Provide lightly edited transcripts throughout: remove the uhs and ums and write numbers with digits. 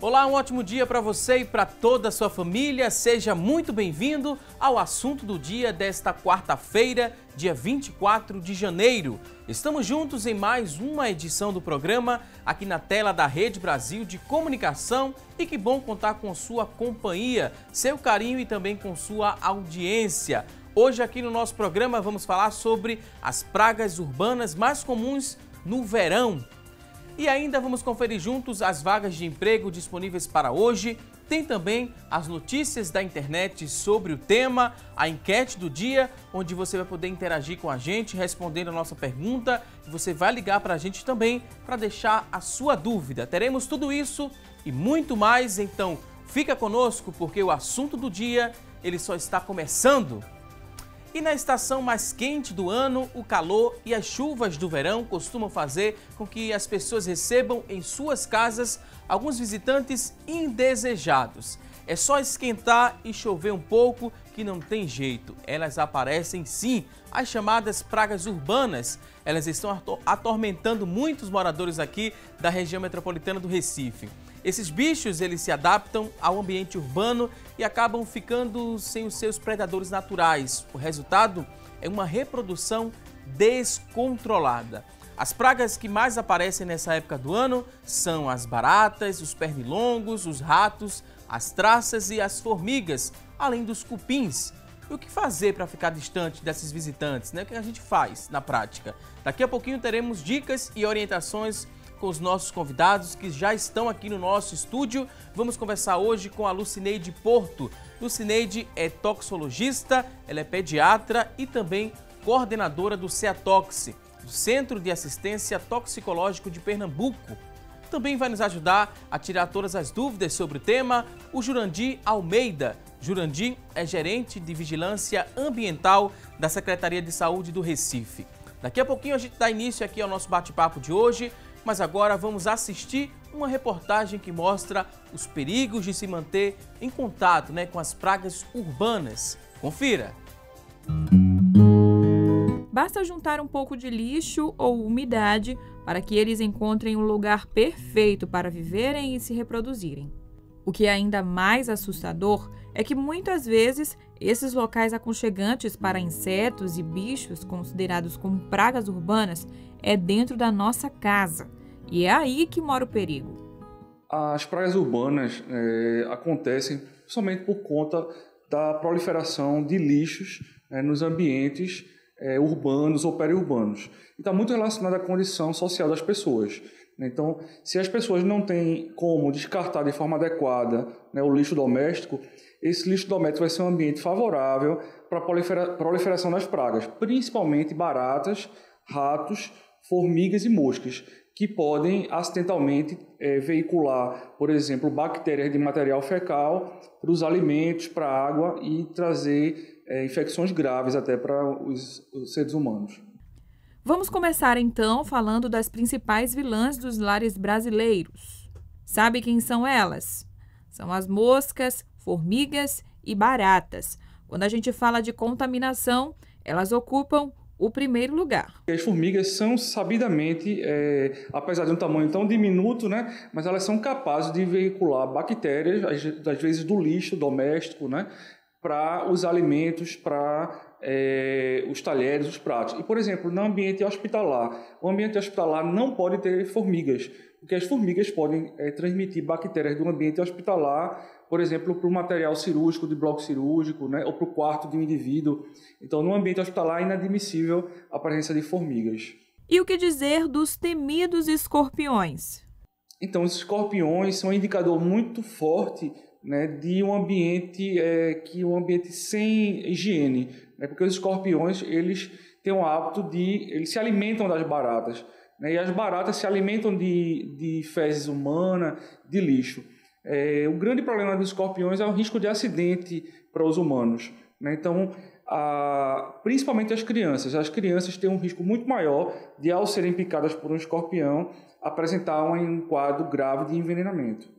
Olá, um ótimo dia para você e para toda a sua família. Seja muito bem-vindo ao assunto do dia desta quarta-feira, dia 24 de janeiro. Estamos juntos em mais uma edição do programa aqui na tela da Rede Brasil de Comunicação e que bom contar com sua companhia, seu carinho e também com sua audiência. Hoje aqui no nosso programa vamos falar sobre as pragas urbanas mais comuns no verão. E ainda vamos conferir juntos as vagas de emprego disponíveis para hoje. Tem também as notícias da internet sobre o tema, a enquete do dia, onde você vai poder interagir com a gente, respondendo a nossa pergunta. E você vai ligar para a gente também para deixar a sua dúvida. Teremos tudo isso e muito mais, então fica conosco porque o assunto do dia, ele só está começando. E na estação mais quente do ano, o calor e as chuvas do verão costumam fazer com que as pessoas recebam em suas casas alguns visitantes indesejados. É só esquentar e chover um pouco que não tem jeito. Elas aparecem sim, as chamadas pragas urbanas. Elas estão atormentando muitos moradores aqui da região metropolitana do Recife. Esses bichos, eles se adaptam ao ambiente urbano e acabam ficando sem os seus predadores naturais. O resultado é uma reprodução descontrolada. As pragas que mais aparecem nessa época do ano são as baratas, os pernilongos, os ratos, as traças e as formigas, além dos cupins. E o que fazer para ficar distante desses visitantes, né? O que a gente faz na prática? Daqui a pouquinho teremos dicas e orientações com os nossos convidados que já estão aqui no nosso estúdio. Vamos conversar hoje com a Lucineide Porto. Lucineide é toxicologista, ela é pediatra e também coordenadora do CEATOX, do Centro de Assistência Toxicológico de Pernambuco. Também vai nos ajudar a tirar todas as dúvidas sobre o tema o Jurandir Almeida. Jurandir é gerente de Vigilância Ambiental da Secretaria de Saúde do Recife. Daqui a pouquinho a gente dá início aqui ao nosso bate-papo de hoje, mas agora vamos assistir uma reportagem que mostra os perigos de se manter em contato, com as pragas urbanas. Confira! Basta juntar um pouco de lixo ou umidade para que eles encontrem um lugar perfeito para viverem e se reproduzirem. O que é ainda mais assustador é que muitas vezes esses locais aconchegantes para insetos e bichos considerados como pragas urbanas é dentro da nossa casa. E é aí que mora o perigo. As pragas urbanas acontecem somente por conta da proliferação de lixos nos ambientes urbanos ou periurbanos. E está muito relacionado à condição social das pessoas. Então, se as pessoas não têm como descartar de forma adequada o lixo doméstico, esse lixo doméstico vai ser um ambiente favorável para a proliferação das pragas, principalmente baratas, ratos, formigas e moscas, que podem acidentalmente veicular, por exemplo, bactérias de material fecal para os alimentos, para a água e trazer infecções graves até para os seres humanos. Vamos começar então falando das principais vilãs dos lares brasileiros. Sabe quem são elas? São as moscas, formigas e baratas. Quando a gente fala de contaminação, elas ocupam o primeiro lugar. As formigas são sabidamente, apesar de um tamanho tão diminuto, mas elas são capazes de veicular bactérias, às vezes do lixo doméstico, para os alimentos, para os talheres, os pratos. E, por exemplo, no ambiente hospitalar, o ambiente hospitalar não pode ter formigas, porque as formigas podem transmitir bactérias do ambiente hospitalar, por exemplo, para o material cirúrgico, de bloco cirúrgico, ou para o quarto de um indivíduo. Então, no ambiente hospitalar é inadmissível a presença de formigas. E o que dizer dos temidos escorpiões? Então, os escorpiões são um indicador muito forte de um ambiente um ambiente sem higiene, porque os escorpiões eles têm o hábito eles se alimentam das baratas, e as baratas se alimentam de fezes humanas, de lixo. O grande problema dos escorpiões é o risco de acidente para os humanos, Então, principalmente as crianças têm um risco muito maior de, ao serem picadas por um escorpião, apresentar um quadro grave de envenenamento.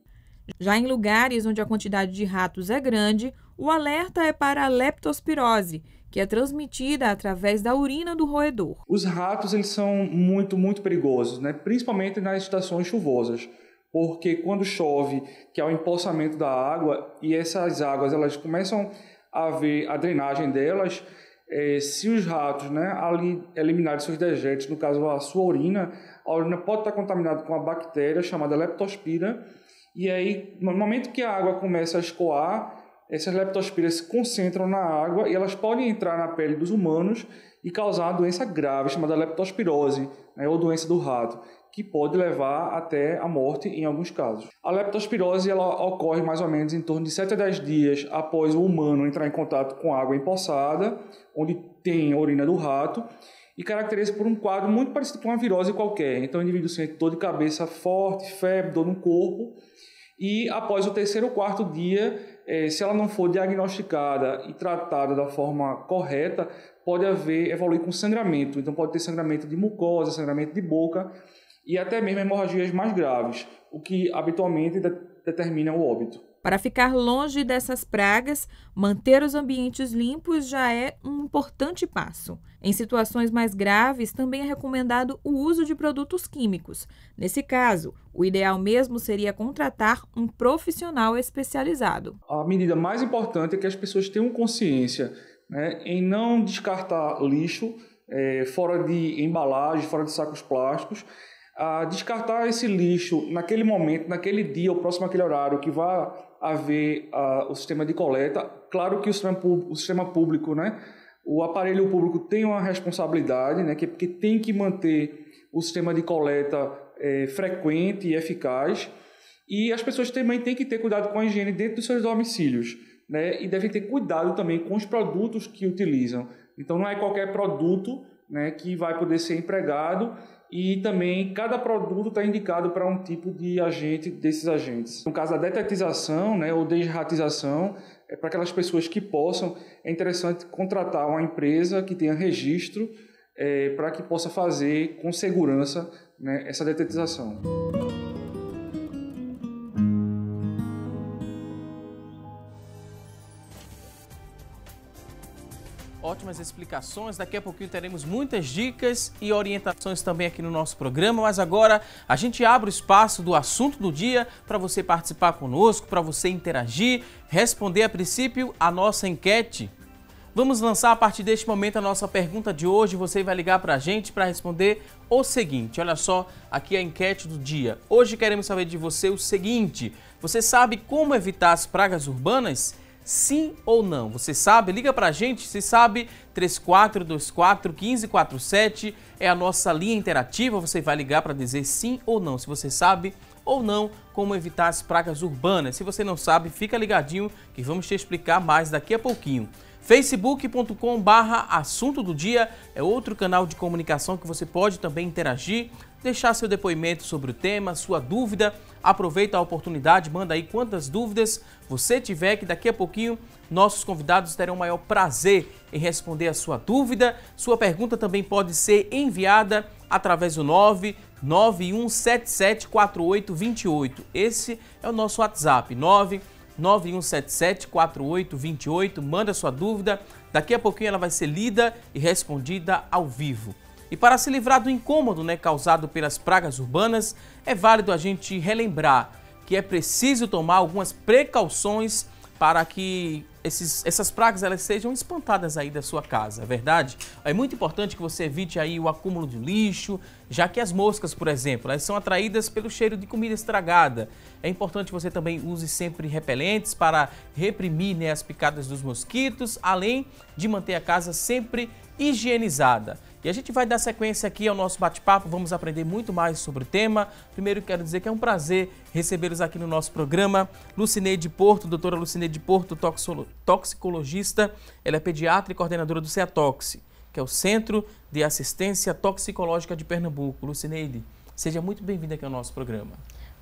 Já em lugares onde a quantidade de ratos é grande, o alerta é para a leptospirose, que é transmitida através da urina do roedor. Os ratos eles são muito perigosos, principalmente nas estações chuvosas. porque quando chove, que é o empoçamento da água, e essas águas elas começam a ver a drenagem delas, se os ratos, né, ali eliminarem seus dejetos, no caso a sua urina, a urina pode estar contaminada com uma bactéria chamada leptospira, e aí no momento que a água começa a escoar, essas leptospiras se concentram na água e elas podem entrar na pele dos humanos e causar uma doença grave chamada leptospirose, né, ou doença do rato, que pode levar até a morte em alguns casos. A leptospirose ela ocorre mais ou menos em torno de 7 a 10 dias após o humano entrar em contato com água empoçada, onde tem a urina do rato, e caracteriza por um quadro muito parecido com uma virose qualquer. Então o indivíduo sente dor de cabeça forte, febre, dor no corpo, e após o 3º ou 4º dia, se ela não for diagnosticada e tratada da forma correta, pode evoluir com sangramento. Então pode ter sangramento de mucosa, sangramento de boca e até mesmo hemorragias mais graves, o que habitualmente determina o óbito. Para ficar longe dessas pragas, manter os ambientes limpos já é um importante passo. Em situações mais graves, também é recomendado o uso de produtos químicos. Nesse caso, o ideal mesmo seria contratar um profissional especializado. A medida mais importante é que as pessoas tenham consciência, né, em não descartar lixo fora de embalagem, fora de sacos plásticos, a descartar esse lixo naquele momento, naquele dia, ou próximo àquele horário que vai haver o sistema de coleta. Claro que o sistema público, né, o aparelho público tem uma responsabilidade, né, porque tem que manter o sistema de coleta frequente e eficaz, e as pessoas também têm que ter cuidado com a higiene dentro dos seus domicílios, né, e devem ter cuidado também com os produtos que utilizam. Então não é qualquer produto, né, que vai poder ser empregado, e também cada produto está indicado para um tipo de agente desses agentes. No caso da detetização, né, ou desratização, para aquelas pessoas que possam, é interessante contratar uma empresa que tenha registro para que possa fazer com segurança, né, essa detetização. Ótimas explicações, daqui a pouquinho teremos muitas dicas e orientações também aqui no nosso programa, mas agora a gente abre o espaço do assunto do dia para você participar conosco, para você interagir, responder a princípio a nossa enquete. Vamos lançar a partir deste momento a nossa pergunta de hoje, você vai ligar para a gente para responder o seguinte, olha só, aqui a enquete do dia. Hoje queremos saber de você o seguinte, você sabe como evitar as pragas urbanas? Sim ou não? Você sabe? Liga pra gente, se sabe, 3424-1547 é a nossa linha interativa, você vai ligar para dizer sim ou não, se você sabe ou não como evitar as pragas urbanas. Se você não sabe, fica ligadinho que vamos te explicar mais daqui a pouquinho. facebook.com/assunto do dia é outro canal de comunicação que você pode também interagir, deixar seu depoimento sobre o tema, sua dúvida. Aproveita a oportunidade, manda aí quantas dúvidas você tiver, que daqui a pouquinho nossos convidados terão o maior prazer em responder a sua dúvida. Sua pergunta também pode ser enviada através do 991774828. Esse é o nosso WhatsApp, 991774828. Manda sua dúvida, daqui a pouquinho ela vai ser lida e respondida ao vivo. E para se livrar do incômodo, causado pelas pragas urbanas, é válido a gente relembrar que é preciso tomar algumas precauções para que essas pragas elas sejam espantadas aí da sua casa, é verdade? É muito importante que você evite aí o acúmulo de lixo, já que as moscas, por exemplo, elas são atraídas pelo cheiro de comida estragada. É importante que você também use sempre repelentes para reprimir as picadas dos mosquitos, além de manter a casa sempre higienizada. E a gente vai dar sequência aqui ao nosso bate-papo, vamos aprender muito mais sobre o tema. Primeiro quero dizer que é um prazer recebê-los aqui no nosso programa. Lucineide Porto, doutora Lucineide Porto, toxicologista, ela é pediatra e coordenadora do CEATOX, que é o Centro de Assistência Toxicológica de Pernambuco. Lucineide, seja muito bem-vinda aqui ao nosso programa.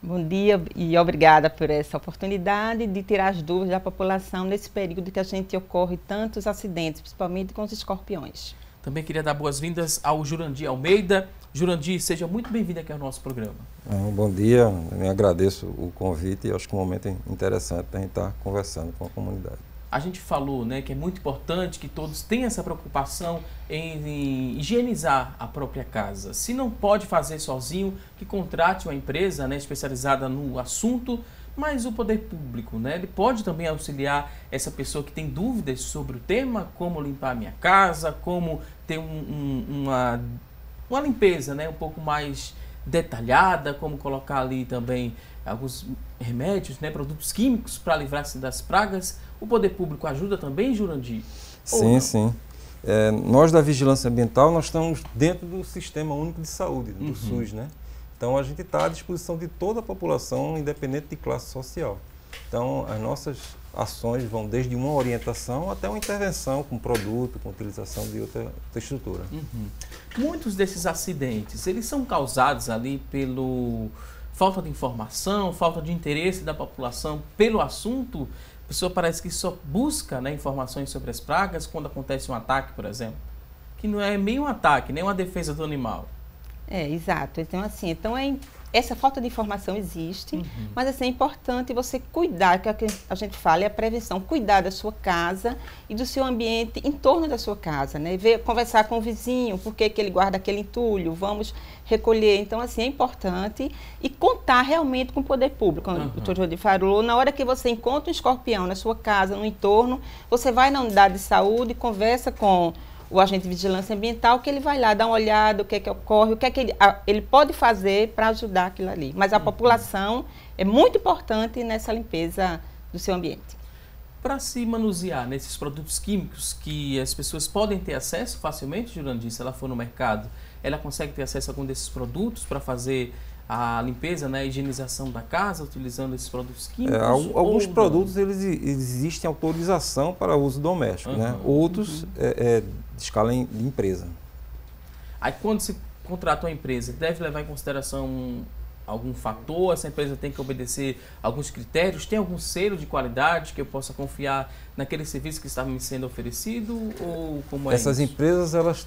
Bom dia e obrigada por essa oportunidade de tirar as dúvidas da população nesse período que a gente ocorre tantos acidentes, principalmente com os escorpiões. Também queria dar boas-vindas ao Jurandir Almeida. Jurandir, seja muito bem-vindo aqui ao nosso programa. Bom dia, eu agradeço o convite e acho que é um momento interessante para a gente estar conversando com a comunidade. a gente falou, né, que é muito importante que todos tenham essa preocupação em higienizar a própria casa. Se não pode fazer sozinho, que contrate uma empresa, né, especializada no assunto, mas o poder público, né, ele pode também auxiliar essa pessoa que tem dúvidas sobre o tema, como limpar a minha casa, como ter uma limpeza, né, um pouco mais detalhada, como colocar ali também alguns remédios, né, produtos químicos para livrar-se das pragas. O poder público ajuda também, Jurandir? Sim, sim. Nós da Vigilância Ambiental, nós estamos dentro do Sistema Único de Saúde, do SUS, né? Então a gente está à disposição de toda a população, independente de classe social. Então as nossas ações vão desde uma orientação até uma intervenção com produto, com utilização de outra estrutura. Muitos desses acidentes, eles são causados ali pelo falta de informação, falta de interesse da população pelo assunto. A pessoa parece que só busca, né, informações sobre as pragas quando acontece um ataque, por exemplo. Que não é meio um ataque, nem uma defesa do animal. Exato. Então, assim, essa falta de informação existe, mas assim, é importante você cuidar, que a gente fala, é a prevenção, cuidar da sua casa e do seu ambiente em torno da sua casa, né? Conversar com o vizinho, por que ele guarda aquele entulho, vamos recolher. Então, assim, é importante e contar realmente com o poder público. Como o doutor Jordi falou, na hora que você encontra um escorpião na sua casa, no entorno, você vai na unidade de saúde e conversa com o agente de vigilância ambiental, que ele vai lá dar uma olhada, o que é que ocorre, o que é que ele pode fazer para ajudar aquilo ali. Mas a população é muito importante nessa limpeza do seu ambiente. Para se manusear nesses produtos químicos que as pessoas podem ter acesso facilmente, Jurandir, se ela for no mercado, ela consegue ter acesso a algum desses produtos para fazer a limpeza, né, a higienização da casa, utilizando esses produtos químicos? Alguns produtos, eles existem autorização para uso doméstico, né? Outros de escala de empresa. Aí quando se contrata uma empresa, deve levar em consideração algum fator? Essa empresa tem que obedecer alguns critérios? Tem algum selo de qualidade que eu possa confiar naquele serviço que está me sendo oferecido? Ou como é Essas isso? empresas, elas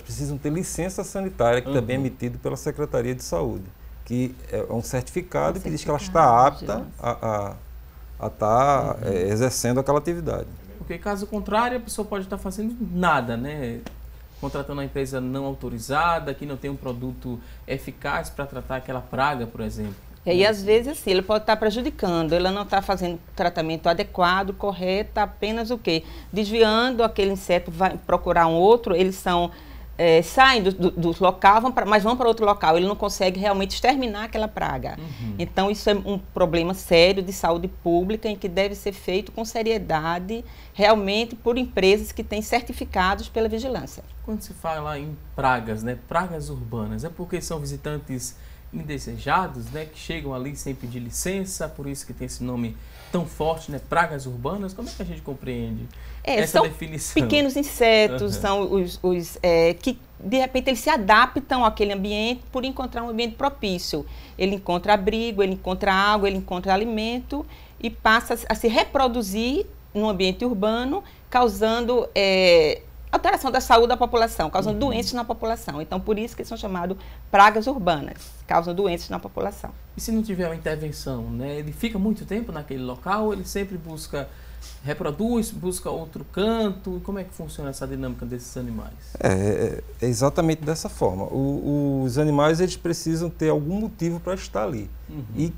precisam ter licença sanitária, que também é emitida pela Secretaria de Saúde, que é um certificado que diz que ela está apta a estar exercendo aquela atividade. Porque caso contrário, a pessoa pode estar fazendo nada, né? Contratando uma empresa não autorizada, que não tem um produto eficaz para tratar aquela praga, por exemplo. E às vezes, assim, ele pode estar prejudicando, ela não está fazendo tratamento adequado, correto, apenas o quê? Desviando aquele inseto, vai procurar um outro, eles saem do local, mas vão para outro local, ele não consegue realmente exterminar aquela praga. Então, isso é um problema sério de saúde pública, em que deve ser feito com seriedade, realmente por empresas que têm certificados pela vigilância. Quando se fala em pragas, né, pragas urbanas, é porque são visitantes indesejados, né, que chegam ali sem pedir licença, por isso que tem esse nome tão forte, né, pragas urbanas. Como é que a gente compreende essa definição? Pequenos insetos, são os que de repente eles se adaptam àquele ambiente por encontrar um ambiente propício. Ele encontra abrigo, ele encontra água, ele encontra alimento e passa a se reproduzir no ambiente urbano, causando alteração da saúde da população, causando doenças na população. Então, por isso que eles são chamados pragas urbanas, causam doenças na população. E se não tiver uma intervenção, né, ele fica muito tempo naquele local, ele sempre reproduz, busca outro canto? Como é que funciona essa dinâmica desses animais? É exatamente dessa forma. Os animais, eles precisam ter algum motivo para estar ali. E,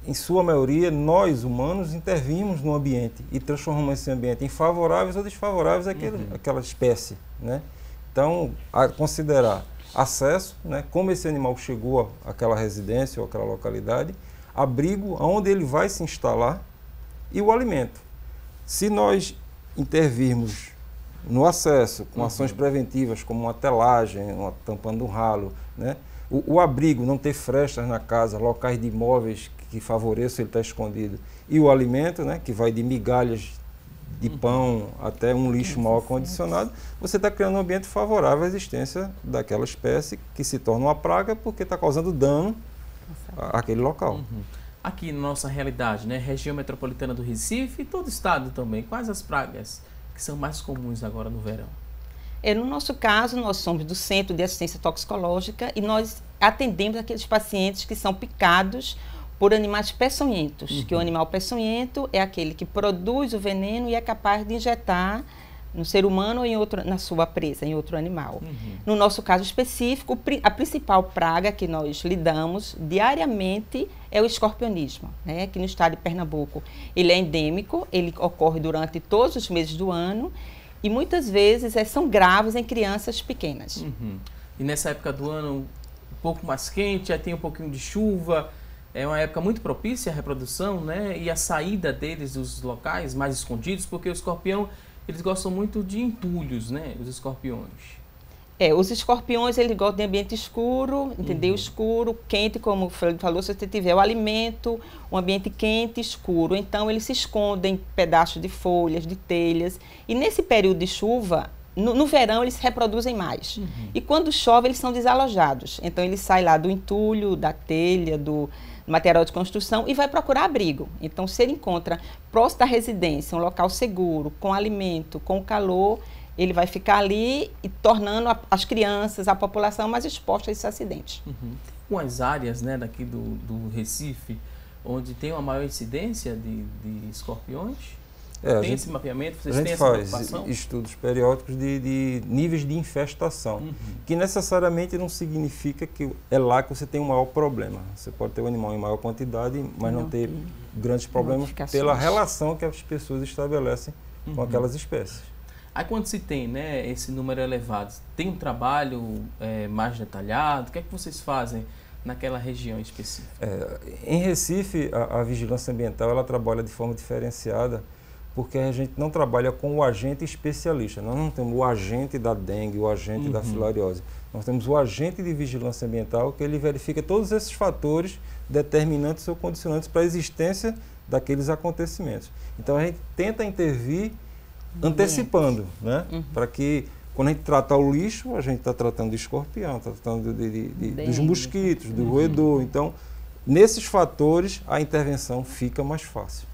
em sua maioria, nós, humanos, intervimos no ambiente e transformamos esse ambiente em favoráveis ou desfavoráveis àquela espécie, né? Então, a considerar acesso, né, como esse animal chegou àquela residência ou àquela localidade, abrigo, aonde ele vai se instalar e o alimento. Se nós intervirmos no acesso, com ações preventivas, como uma telagem, tampando um ralo, né, o abrigo, não ter frestas na casa, locais de imóveis que favoreçam ele estar escondido, e o alimento, né, que vai de migalhas de pão até um lixo mal acondicionado, você está criando um ambiente favorável à existência daquela espécie que se torna uma praga porque está causando dano àquele local. Aqui na nossa realidade, né, região metropolitana do Recife e todo o estado também, quais as pragas que são mais comuns agora no verão? No nosso caso, nós somos do Centro de Assistência Toxicológica e nós atendemos aqueles pacientes que são picados por animais peçonhentos, que o animal peçonhento é aquele que produz o veneno e é capaz de injetar no ser humano ou em outro, na sua presa, em outro animal. No nosso caso específico, a principal praga que nós lidamos diariamente é o escorpionismo, né? Que no estado de Pernambuco ele é endêmico, ele ocorre durante todos os meses do ano e muitas vezes são graves em crianças pequenas. E nessa época do ano um pouco mais quente, já tem um pouquinho de chuva, é uma época muito propícia à reprodução, né? E a saída deles dos locais mais escondidos, porque o escorpião, eles gostam muito de entulhos, né? Os escorpiões. Os escorpiões, eles gostam de ambiente escuro, entendeu? Escuro, quente, como o Fred falou, se você tiver o alimento, um ambiente quente, escuro. Então, eles se escondem em pedaços de folhas, de telhas. E nesse período de chuva, no verão, eles se reproduzem mais. E quando chove, eles são desalojados. Então, eles saem lá do entulho, da telha, do material de construção e vai procurar abrigo. Então, se ele encontra próximo da residência, um local seguro, com alimento, com calor, ele vai ficar ali e tornando as crianças, a população mais exposta a esses acidentes. Com as áreas, né, daqui do Recife, onde tem uma maior incidência de escorpiões, tem esse mapeamento? Vocês têm essa preocupação? A gente faz estudos periódicos de níveis de infestação, que necessariamente não significa que é lá que você tem um maior problema. Você pode ter um animal em maior quantidade, mas não ter grandes problemas pela relação que as pessoas estabelecem com aquelas espécies. Aí quando se tem, né, esse número elevado, tem um trabalho mais detalhado? O que é que vocês fazem naquela região específica? Em Recife, a vigilância ambiental ela trabalha de forma diferenciada, porque a gente não trabalha com o agente especialista. Nós não temos o agente da dengue, o agente da filariose. Nós temos o agente de vigilância ambiental, que ele verifica todos esses fatores determinantes ou condicionantes para a existência daqueles acontecimentos. Então, a gente tenta intervir antecipando, né? Para que, quando a gente trata o lixo, a gente está tratando de escorpião, está tratando dos mosquitos, do roedor. Então, nesses fatores, a intervenção fica mais fácil.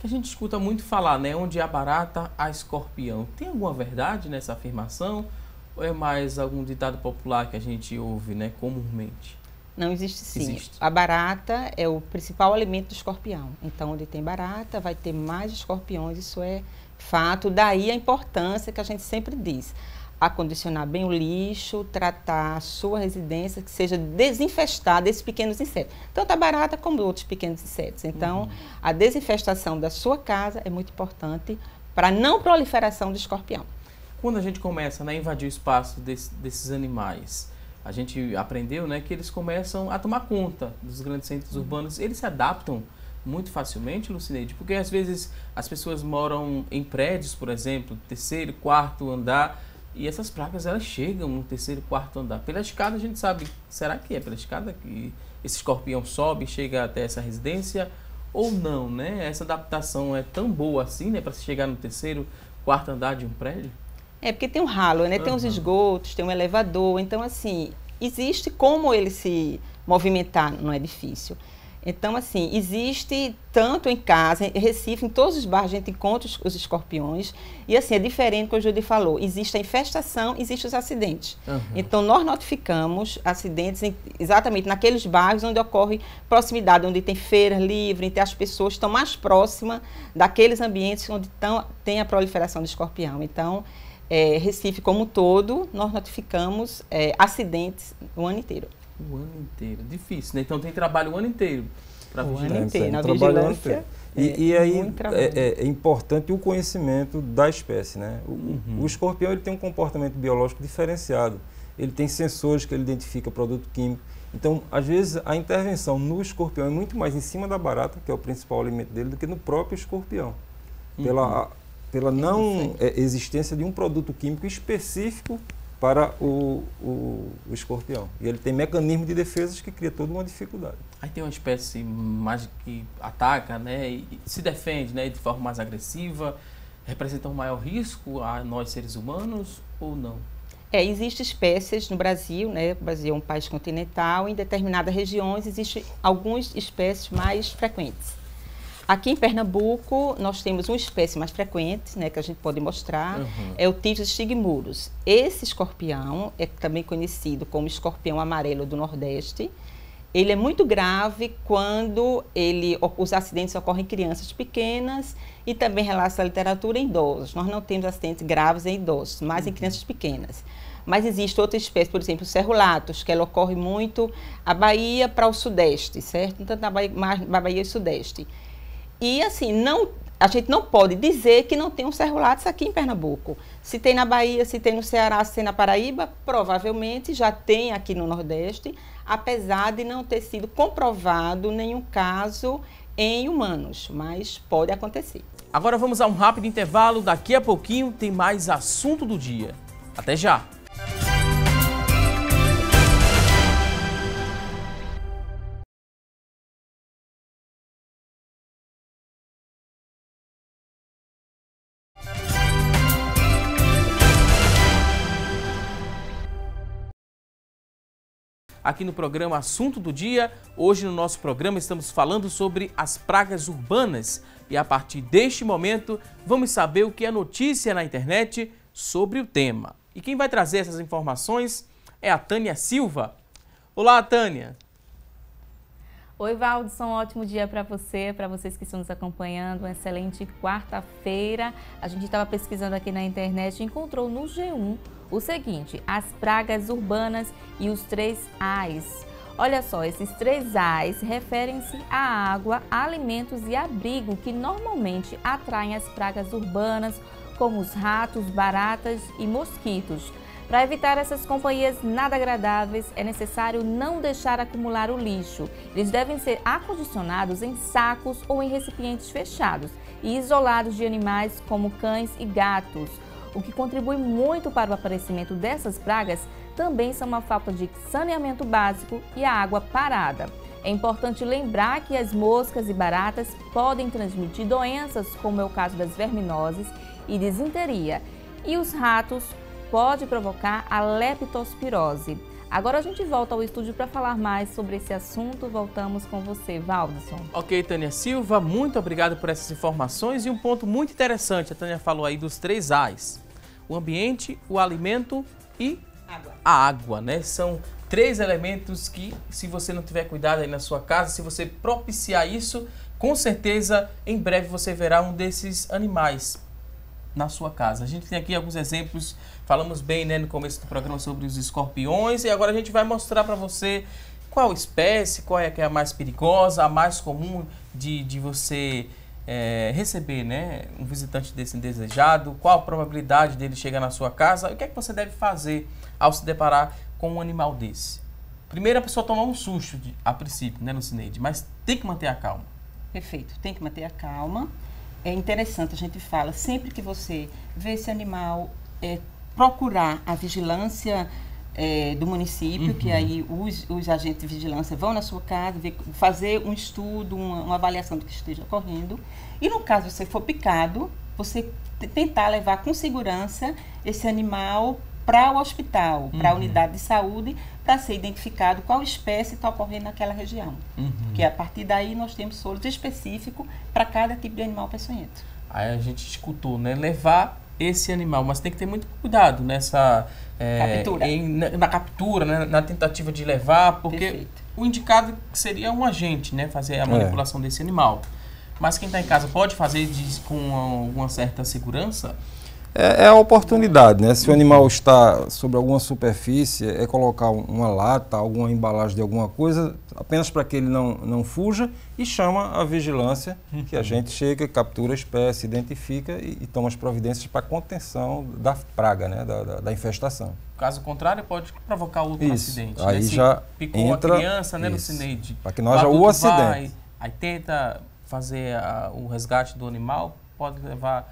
A gente escuta muito falar, né? Onde há barata, há escorpião. Tem alguma verdade nessa afirmação? Ou é mais algum ditado popular que a gente ouve, né, comumente? Não, existe sim. Existe. A barata é o principal alimento do escorpião. Então, onde tem barata, vai ter mais escorpiões. Isso é fato. Daí a importância que a gente sempre diz. Acondicionar bem o lixo, tratar a sua residência, que seja desinfestada desses pequenos insetos. Tanto a barata como outros pequenos insetos. Então, a desinfestação da sua casa é muito importante para a não proliferação do escorpião. Quando a gente começa, né, a invadir o espaço desses animais, a gente aprendeu, né, que eles começam a tomar conta dos grandes centros urbanos. Eles se adaptam muito facilmente, Lucineide, porque às vezes as pessoas moram em prédios, por exemplo, terceiro, quarto andar, e essas pragas, elas chegam no terceiro, quarto andar. Pela escada, a gente sabe, será que é pela escada que esse escorpião sobe e chega até essa residência? Ou não, né? Essa adaptação é tão boa assim, né? Para se chegar no terceiro, quarto andar de um prédio? Porque tem um ralo, né? Tem os esgotos, tem um elevador. Então, assim, existe como ele se movimentar no edifício. Então, assim, existe tanto em casa, em Recife, em todos os bairros a gente encontra os escorpiões. E, assim, é diferente do que o Judy falou. Existe a infestação, existem os acidentes. Então, nós notificamos acidentes exatamente naqueles bairros onde ocorre proximidade, onde tem feira livre, onde as pessoas estão mais próximas daqueles ambientes onde tem a proliferação de escorpião. Então, Recife como um todo, nós notificamos acidentes o ano inteiro. O ano inteiro. Difícil, né? Então tem trabalho o ano inteiro para vigilar. O ano inteiro, na vigilância. E aí é importante o conhecimento da espécie, né? O escorpião ele tem um comportamento biológico diferenciado. Ele tem sensores que ele identifica produto químico. Então, às vezes, a intervenção no escorpião é muito mais em cima da barata, que é o principal alimento dele, do que no próprio escorpião. Pela não existência de um produto químico específico para o escorpião. E ele tem mecanismo de defesas que cria toda uma dificuldade. Aí tem uma espécie mais que ataca, né, e se defende, né, de forma mais agressiva, representa um maior risco a nós seres humanos ou não? Existem espécies no Brasil, né? O Brasil é um país continental, em determinadas regiões existem algumas espécies mais frequentes. Aqui em Pernambuco, nós temos uma espécie mais frequente, né, que a gente pode mostrar, é o Typhus stigmurus. Esse escorpião é também conhecido como escorpião amarelo do Nordeste. Ele é muito grave quando os acidentes ocorrem em crianças pequenas e também relata a literatura em idosos. Nós não temos acidentes graves em idosos, mas em crianças pequenas. Mas existe outra espécie, por exemplo, o cerrolatus, que ela ocorre muito a Bahia para o Sudeste, certo? Tanto na Bahia e Sudeste. E assim, a gente não pode dizer que não tem um cerrolatus aqui em Pernambuco. Se tem na Bahia, se tem no Ceará, se tem na Paraíba, provavelmente já tem aqui no Nordeste, apesar de não ter sido comprovado nenhum caso em humanos, mas pode acontecer. Agora vamos a um rápido intervalo, daqui a pouquinho tem mais assunto do dia. Até já! Aqui no programa Assunto do Dia. Hoje no nosso programa estamos falando sobre as pragas urbanas e a partir deste momento vamos saber o que é notícia na internet sobre o tema. E quem vai trazer essas informações é a Tânia Silva. Olá, Tânia! Oi, Valdson, ótimo dia para vocês que estão nos acompanhando, uma excelente quarta-feira. A gente estava pesquisando aqui na internet e encontrou no G1 o seguinte: as pragas urbanas e os 3 As. Olha só, esses 3 As referem-se à água, alimentos e abrigo que normalmente atraem as pragas urbanas, como os ratos, baratas e mosquitos. Para evitar essas companhias nada agradáveis, é necessário não deixar acumular o lixo. Eles devem ser acondicionados em sacos ou em recipientes fechados e isolados de animais como cães e gatos. O que contribui muito para o aparecimento dessas pragas também são uma falta de saneamento básico e a água parada. É importante lembrar que as moscas e baratas podem transmitir doenças, como é o caso das verminoses e disenteria, e os ratos pode provocar a leptospirose. Agora a gente volta ao estúdio para falar mais sobre esse assunto. Voltamos com você, Valdson. Ok, Tânia Silva, muito obrigado por essas informações. E um ponto muito interessante, a Tânia falou aí dos 3 As. O ambiente, o alimento e a água, né? São 3 elementos que, se você não tiver cuidado aí na sua casa, se você propiciar isso, com certeza, em breve você verá um desses animais na sua casa. A gente tem aqui alguns exemplos, falamos bem, né, no começo do programa sobre os escorpiões, e agora a gente vai mostrar para você qual espécie, qual é que é a mais perigosa, a mais comum de você receber, né, um visitante desse indesejado, qual a probabilidade dele chegar na sua casa, o que é que você deve fazer ao se deparar com um animal desse. Primeiro a pessoa toma um susto a princípio, né, Lucineide, mas tem que manter a calma. Perfeito, tem que manter a calma. É interessante, a gente fala, sempre que você vê esse animal, procurar a vigilância do município, que aí os agentes de vigilância vão na sua casa, fazer um estudo, uma avaliação do que esteja ocorrendo. E no caso, se você for picado, você tentar levar com segurança esse animal para o hospital, para a unidade de saúde, para ser identificado qual espécie está ocorrendo naquela região. Que a partir daí nós temos soros específicos para cada tipo de animal peçonhento. Aí a gente escutou, né? Levar esse animal, mas tem que ter muito cuidado nessa captura. Na captura, né? Na tentativa de levar, porque Perfeito. O indicado seria um agente, né? Fazer a manipulação desse animal. Mas quem está em casa pode fazer com alguma certa segurança? É a oportunidade, né? Se o animal está sobre alguma superfície, é colocar uma lata, alguma embalagem de alguma coisa, apenas para que ele não fuja, e chama a vigilância, que a gente chega, captura a espécie, identifica e toma as providências para a contenção da praga, né? Da infestação. Caso contrário, pode provocar outro acidente. Aí né? já picou entra, a criança, né, Lucineide? Para que não haja o acidente. Vai, aí tenta fazer o resgate do animal, pode levar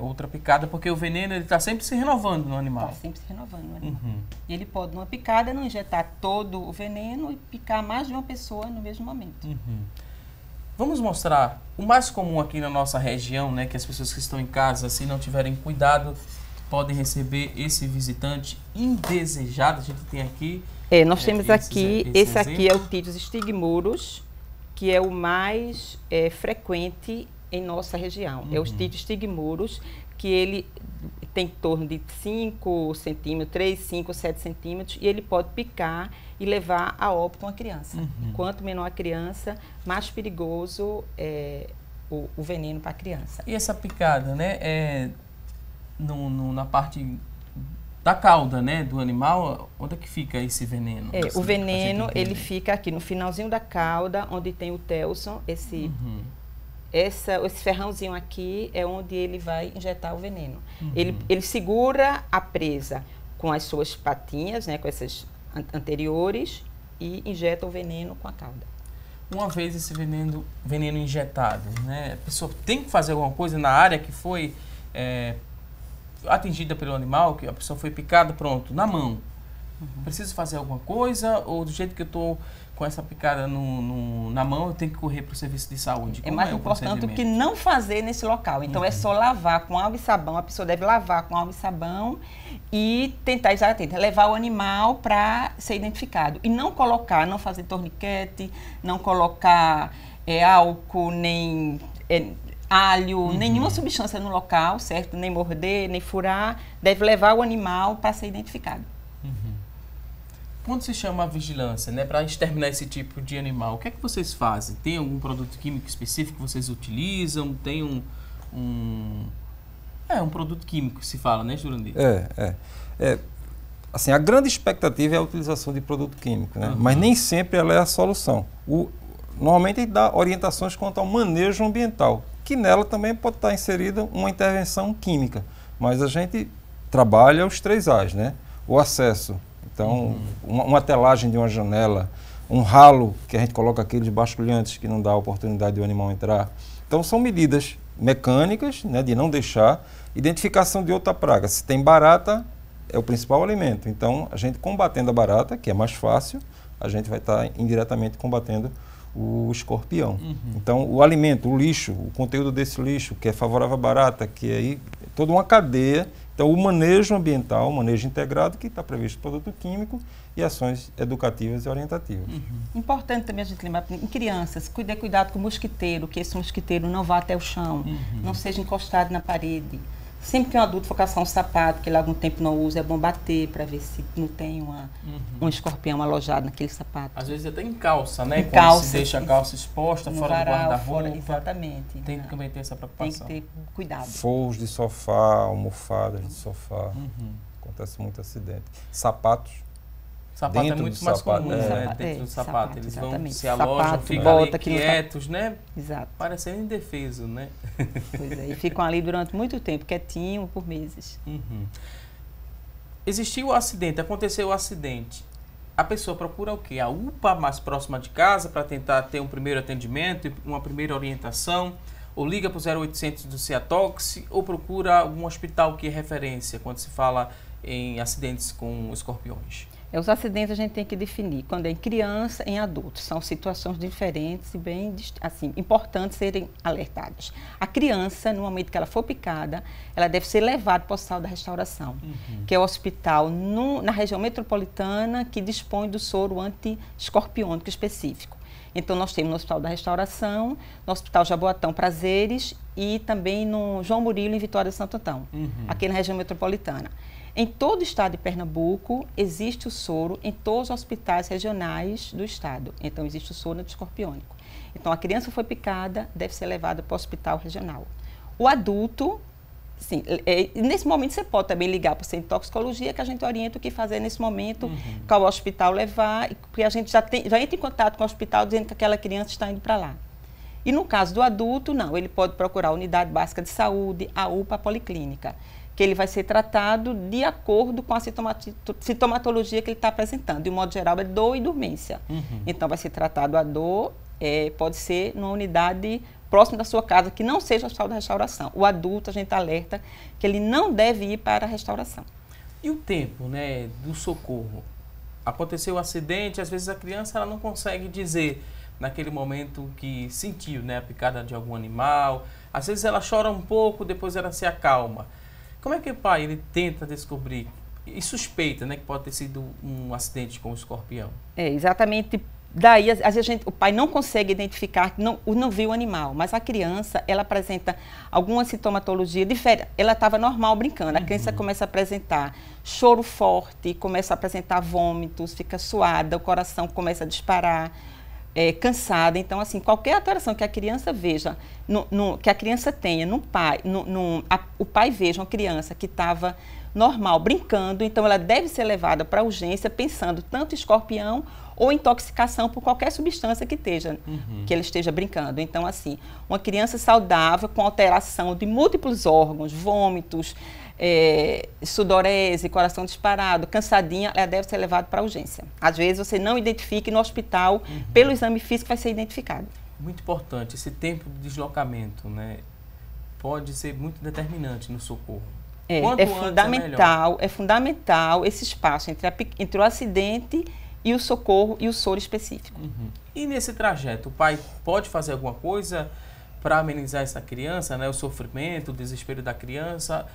outra picada, porque o veneno está sempre se renovando no animal. Está sempre se renovando no animal. E ele pode, numa picada, não injetar todo o veneno e picar mais de uma pessoa no mesmo momento. Vamos mostrar o mais comum aqui na nossa região, né, que as pessoas que estão em casa, se não tiverem cuidado, podem receber esse visitante indesejado. A gente tem aqui... nós temos aqui, esse aqui é o Titus stigmurus, que é o mais frequente em nossa região. É o Titus stigmurus, que tem em torno de 5 centímetros, 3, 5, 7 centímetros, e ele pode picar e levar a óbito uma criança. Quanto menor a criança, mais perigoso é o veneno para a criança. E essa picada, né, na parte da cauda, né, do animal, onde é que fica esse veneno? O veneno, ele fica aqui no finalzinho da cauda, onde tem o telson, esse ferrãozinho aqui é onde ele vai injetar o veneno. Ele segura a presa com as suas patinhas, né, com essas anteriores, e injeta o veneno com a cauda. Uma vez esse veneno injetado, né, a pessoa tem que fazer alguma coisa na área que foi atingida pelo animal, que a pessoa foi picada, pronto, na mão. Preciso fazer alguma coisa, ou do jeito que eu estou com essa picada na mão, eu tenho que correr para o serviço de saúde? É mais importante do que não fazer nesse local. Então, é só lavar com água e sabão. A pessoa deve lavar com água e sabão e tentar levar o animal para ser identificado. E não fazer torniquete, não colocar álcool, nem alho, nenhuma substância no local, certo? Nem morder, nem furar. Deve levar o animal para ser identificado. Quando se chama a vigilância, né, para exterminar esse tipo de animal, o que é que vocês fazem? Tem algum produto químico específico que vocês utilizam? Tem um produto químico que se fala, né, Jurandir? Assim, a grande expectativa é a utilização de produto químico, né? Mas nem sempre ela é a solução. Normalmente a gente dá orientações quanto ao manejo ambiental, que nela também pode estar inserida uma intervenção química. Mas a gente trabalha os 3 A's, né? O acesso. Então, uma telagem de uma janela, um ralo que a gente coloca aqueles basculhantes que não dá a oportunidade do animal entrar. Então, são medidas mecânicas, né, de não deixar. Identificação de outra praga. Se tem barata, é o principal alimento. Então, a gente combatendo a barata, que é mais fácil, a gente vai estar indiretamente combatendo o escorpião. Então, o alimento, o lixo, o conteúdo desse lixo, que é favorável à barata, que é aí toda uma cadeia. Então, o manejo ambiental, o manejo integrado, que está previsto no produto químico, e ações educativas e orientativas. Importante também a gente lembrar, em crianças, cuidado com o mosquiteiro, que esse mosquiteiro não vá até o chão, não seja encostado na parede. Sempre que um adulto for caçar um sapato, que ele há algum tempo não usa, é bom bater para ver se não tem um escorpião alojado naquele sapato. Às vezes até em calça, né? Quando calça, se deixa a calça exposta, fora do guarda-roupa. Exatamente. Tem que também ter essa preocupação. Tem que ter cuidado. Forros de sofá, almofadas de sofá. Acontece muito acidente. Sapatos. Sapato é muito mais comum, né? Dentro do sapato. Eles vão, se alojam, ficam ali quietos, né? Exato. Parecendo indefeso, né? Pois é, e ficam ali durante muito tempo, quietinho, por meses. Existiu o acidente, aconteceu o acidente. A pessoa procura o quê? A UPA mais próxima de casa para tentar ter um primeiro atendimento, uma primeira orientação? Ou liga para o 0800 do CEATOX? Ou procura algum hospital que é referência quando se fala em acidentes com escorpiões? Os acidentes a gente tem que definir quando é em criança, em adultos. São situações diferentes e bem assim, importantes serem alertadas. A criança, no momento que ela for picada, ela deve ser levada para o Hospital da Restauração, que é o hospital na região metropolitana que dispõe do soro anti-escorpiônico específico. Então, nós temos no Hospital da Restauração, no Hospital Jaboatão Prazeres e também no João Murilo, em Vitória de Santo Antão, aqui na região metropolitana. Em todo o estado de Pernambuco, existe o soro em todos os hospitais regionais do estado. Então, existe o soro anti-escorpiônico. Então, a criança foi picada, deve ser levada para o hospital regional. O adulto, sim, nesse momento você pode também ligar para o centro de toxicologia, que a gente orienta o que fazer nesse momento, qual hospital levar, porque a gente já entra em contato com o hospital dizendo que aquela criança está indo para lá. E no caso do adulto, não, ele pode procurar a unidade básica de saúde, a UPA, a policlínica, que ele vai ser tratado de acordo com a sintomatologia que ele está apresentando. De um modo geral, é dor e dormência. Então, vai ser tratado a dor, pode ser numa unidade próxima da sua casa, que não seja o Hospital da Restauração. O adulto, a gente alerta que ele não deve ir para a restauração. E o tempo, né, do socorro? Aconteceu o acidente, às vezes a criança ela não consegue dizer naquele momento que sentiu, né, a picada de algum animal. Às vezes ela chora um pouco, depois ela se acalma. Como é que o pai ele tenta descobrir e suspeita, né, que pode ter sido um acidente com o escorpião? Exatamente Daí, às vezes, o pai não consegue identificar, não viu o animal, mas a criança, ela apresenta alguma sintomatologia diferente. Ela estava normal brincando, a criança começa a apresentar choro forte, começa a apresentar vômitos, fica suada, o coração começa a disparar, cansada. Então, assim, qualquer alteração que a criança veja, que a criança tenha no pai, o pai veja uma criança que estava normal, brincando, então ela deve ser levada para a urgência pensando tanto em escorpião ou intoxicação por qualquer substância que ele esteja brincando. Então, assim, uma criança saudável com alteração de múltiplos órgãos, vômitos, sudorese, coração disparado, cansadinha, ela deve ser levada para a urgência. Às vezes você não identifica e no hospital, pelo exame físico, vai ser identificado. Muito importante, esse tempo de deslocamento, né, pode ser muito determinante no socorro. É fundamental esse espaço entre o acidente e o socorro e o soro específico. E nesse trajeto, o pai pode fazer alguma coisa para amenizar essa criança, né, o sofrimento, o desespero da criança?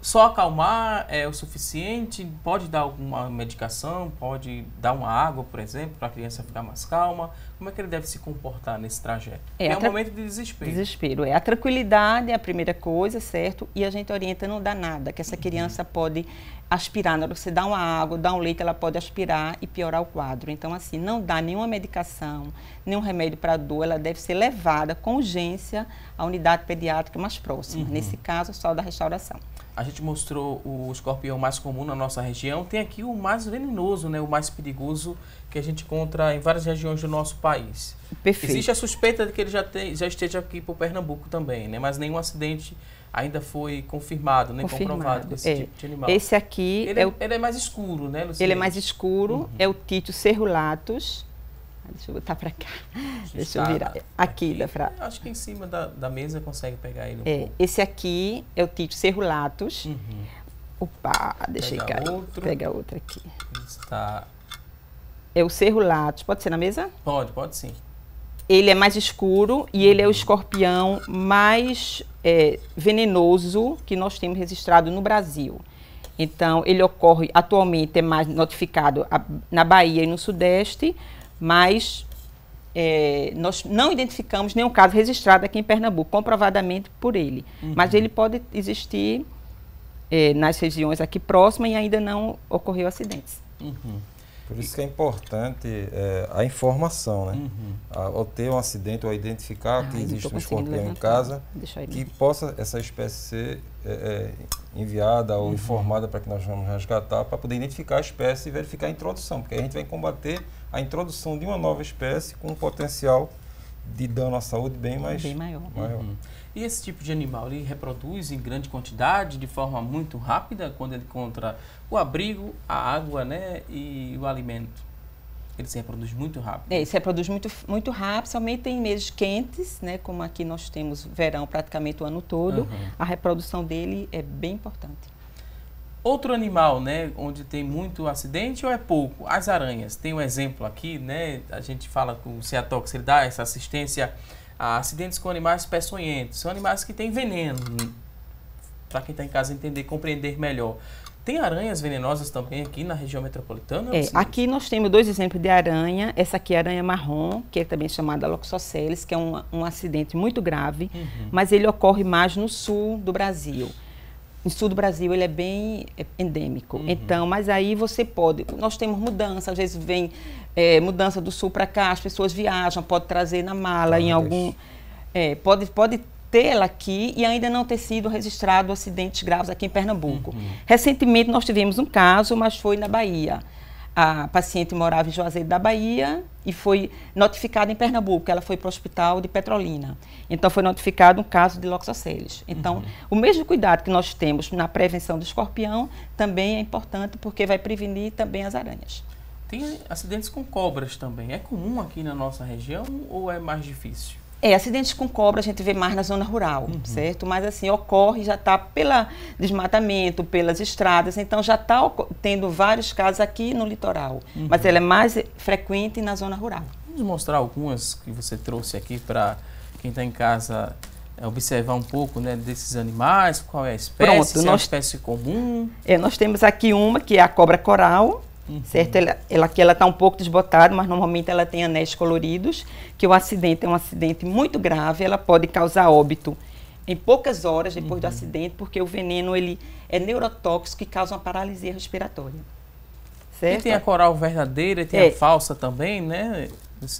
Só acalmar é o suficiente? Pode dar alguma medicação? Pode dar uma água, por exemplo, para a criança ficar mais calma? Como é que ele deve se comportar nesse trajeto? É um momento de desespero. Desespero. A tranquilidade é a primeira coisa, certo? E a gente orienta a não dar nada, que essa criança pode aspirar. Na hora que você dá uma água, dá um leite, ela pode aspirar e piorar o quadro. Então, assim, não dá nenhuma medicação, nenhum remédio para dor. Ela deve ser levada com urgência à unidade pediátrica mais próxima. Nesse caso, só da restauração. A gente mostrou o escorpião mais comum na nossa região. Tem aqui o mais venenoso, né, o mais perigoso, que a gente encontra em várias regiões do nosso país. Perfeito. Existe a suspeita de que ele já esteja aqui por Pernambuco também, né, mas nenhum acidente ainda foi confirmado, nem comprovado com esse tipo de animal. Esse aqui... Ele é mais escuro, né, Luciene? Ele é mais escuro, é o Títio cerulatus. Deixa eu botar para cá. Deixa eu virar. Aqui dá pra... Acho que em cima da mesa consegue pegar ele um pouco. Esse aqui é o Títio cerulatus. Opa, deixa eu pegar outro aqui. Está... É o cerulatus. Pode ser na mesa? Pode sim. Ele é mais escuro e ele é o escorpião mais venenoso que nós temos registrado no Brasil. Então, ele ocorre, atualmente, é mais notificado na Bahia e no Sudeste, mas nós não identificamos nenhum caso registrado aqui em Pernambuco, comprovadamente por ele. Mas ele pode existir nas regiões aqui próximas e ainda não ocorreu acidentes. Por isso que é importante a informação, né? Ao ter um acidente ou identificar que existe um escorpião em casa, que possa essa espécie ser enviada ou informada para que nós vamos resgatar, para poder identificar a espécie e verificar a introdução, porque a gente vai combater a introdução de uma nova espécie com um potencial de dano à saúde bem maior. E esse tipo de animal, ele reproduz em grande quantidade, de forma muito rápida, quando ele encontra o abrigo, a água, né, e o alimento? Ele se reproduz muito rápido? Se reproduz muito rápido, somente em meses quentes, né, como aqui nós temos verão praticamente o ano todo, a reprodução dele é bem importante. Outro animal, né, onde tem muito acidente ou é pouco? As aranhas. Tem um exemplo aqui, né, a gente fala com o Ceatox, ele dá essa assistência a acidentes com animais peçonhentos. São animais que têm veneno, para quem está em casa entender, compreender melhor. Tem aranhas venenosas também aqui na região metropolitana? Aqui nós temos 2 exemplos de aranha. Essa aqui é a aranha marrom, que é também chamada Loxosceles, que é um acidente muito grave, mas ele ocorre mais no sul do Brasil. No sul do Brasil ele é bem endêmico. Então, mas aí você pode... Nós temos mudança, às vezes vem mudança do sul para cá, as pessoas viajam, pode trazer na mala, em algum... Pode tê-la aqui e ainda não ter sido registrado acidentes graves aqui em Pernambuco. Recentemente nós tivemos um caso, mas foi na Bahia. A paciente morava em Juazeiro da Bahia e foi notificada em Pernambuco. Ela foi para o hospital de Petrolina. Então, foi notificado um caso de Loxosceles. Então, o mesmo cuidado que nós temos na prevenção do escorpião também é importante, porque vai prevenir também as aranhas. Tem acidentes com cobras também. É comum aqui na nossa região ou é mais difícil? Acidentes com cobra a gente vê mais na zona rural, certo? Mas assim, ocorre, já está pelo desmatamento, pelas estradas, então já está tendo vários casos aqui no litoral. Mas ela é mais frequente na zona rural. Vamos mostrar algumas que você trouxe aqui para quem está em casa observar um pouco, né, desses animais, qual é a espécie, se é uma espécie comum. Nós temos aqui uma que é a cobra coral, certo? Aqui ela está um pouco desbotada, mas normalmente ela tem anéis coloridos, que o acidente é um acidente muito grave, ela pode causar óbito em poucas horas depois do acidente, porque o veneno ele é neurotóxico e causa uma paralisia respiratória. Certo? E tem a coral verdadeira, tem a falsa também, né?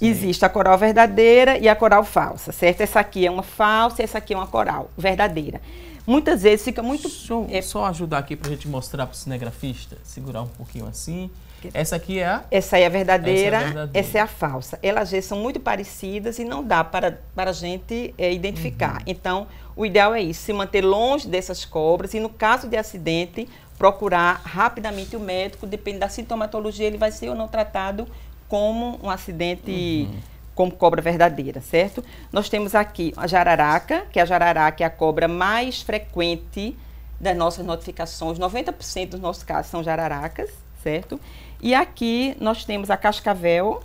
Existe a coral verdadeira e a coral falsa, certo? Essa aqui é uma falsa e essa aqui é uma coral verdadeira. Muitas vezes fica muito... Só ajudar aqui para a gente mostrar para o cinegrafista, segurar um pouquinho assim. Essa aqui é a... Essa aí é a verdadeira, essa é a falsa. Elas às vezes são muito parecidas e não dá para a gente identificar. Então, o ideal é isso, se manter longe dessas cobras e no caso de acidente, procurar rapidamente o médico, depende da sintomatologia, ele vai ser ou não tratado como um acidente, como cobra verdadeira, certo? Nós temos aqui a jararaca, que a jararaca é a cobra mais frequente das nossas notificações, 90% dos nossos casos são jararacas, certo? E aqui nós temos a cascavel,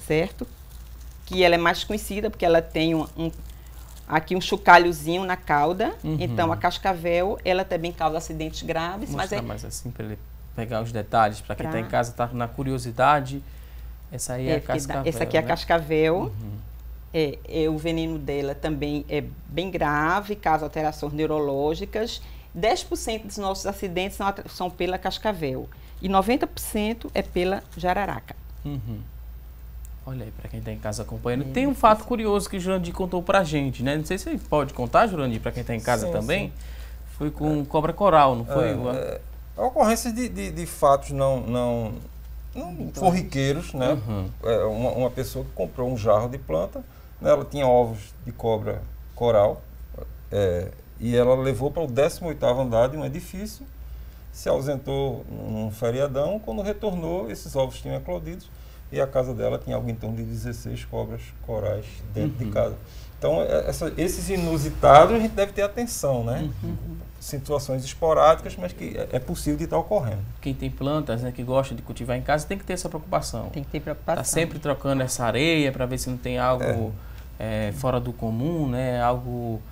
certo? Que ela é mais conhecida porque ela tem aqui um chocalhozinho na cauda. Então a cascavel, ela também causa acidentes graves. Vou mostrar mais assim para ele pegar os detalhes, para quem está em casa, está na curiosidade. Essa aí é a cascavel. Essa aqui é a cascavel. O veneno dela também é bem grave, causa alterações neurológicas. 10% dos nossos acidentes são pela cascavel. E 90% é pela jararaca. Olha aí, para quem está em casa acompanhando. Tem um fato curioso que o Jurandir contou para a gente, né? Não sei se ele pode contar, Jurandir, para quem está em casa também. Sim. Foi com cobra coral, não foi? A ocorrência de fatos não corriqueiros, né? Uma pessoa que comprou um jarro de planta, né? Ela tinha ovos de cobra coral, e ela levou para o 18º andar de um edifício, se ausentou num feriadão, quando retornou, esses ovos tinham eclodido e a casa dela tinha algo em torno de 16 cobras corais dentro de casa. Então, esses inusitados a gente deve ter atenção, né? Situações esporádicas, mas que é possível de estar ocorrendo. Quem tem plantas, né, que gosta de cultivar em casa, tem que ter essa preocupação. Tem que ter preocupação. Tá sempre trocando essa areia para ver se não tem algo fora do comum, né? Algo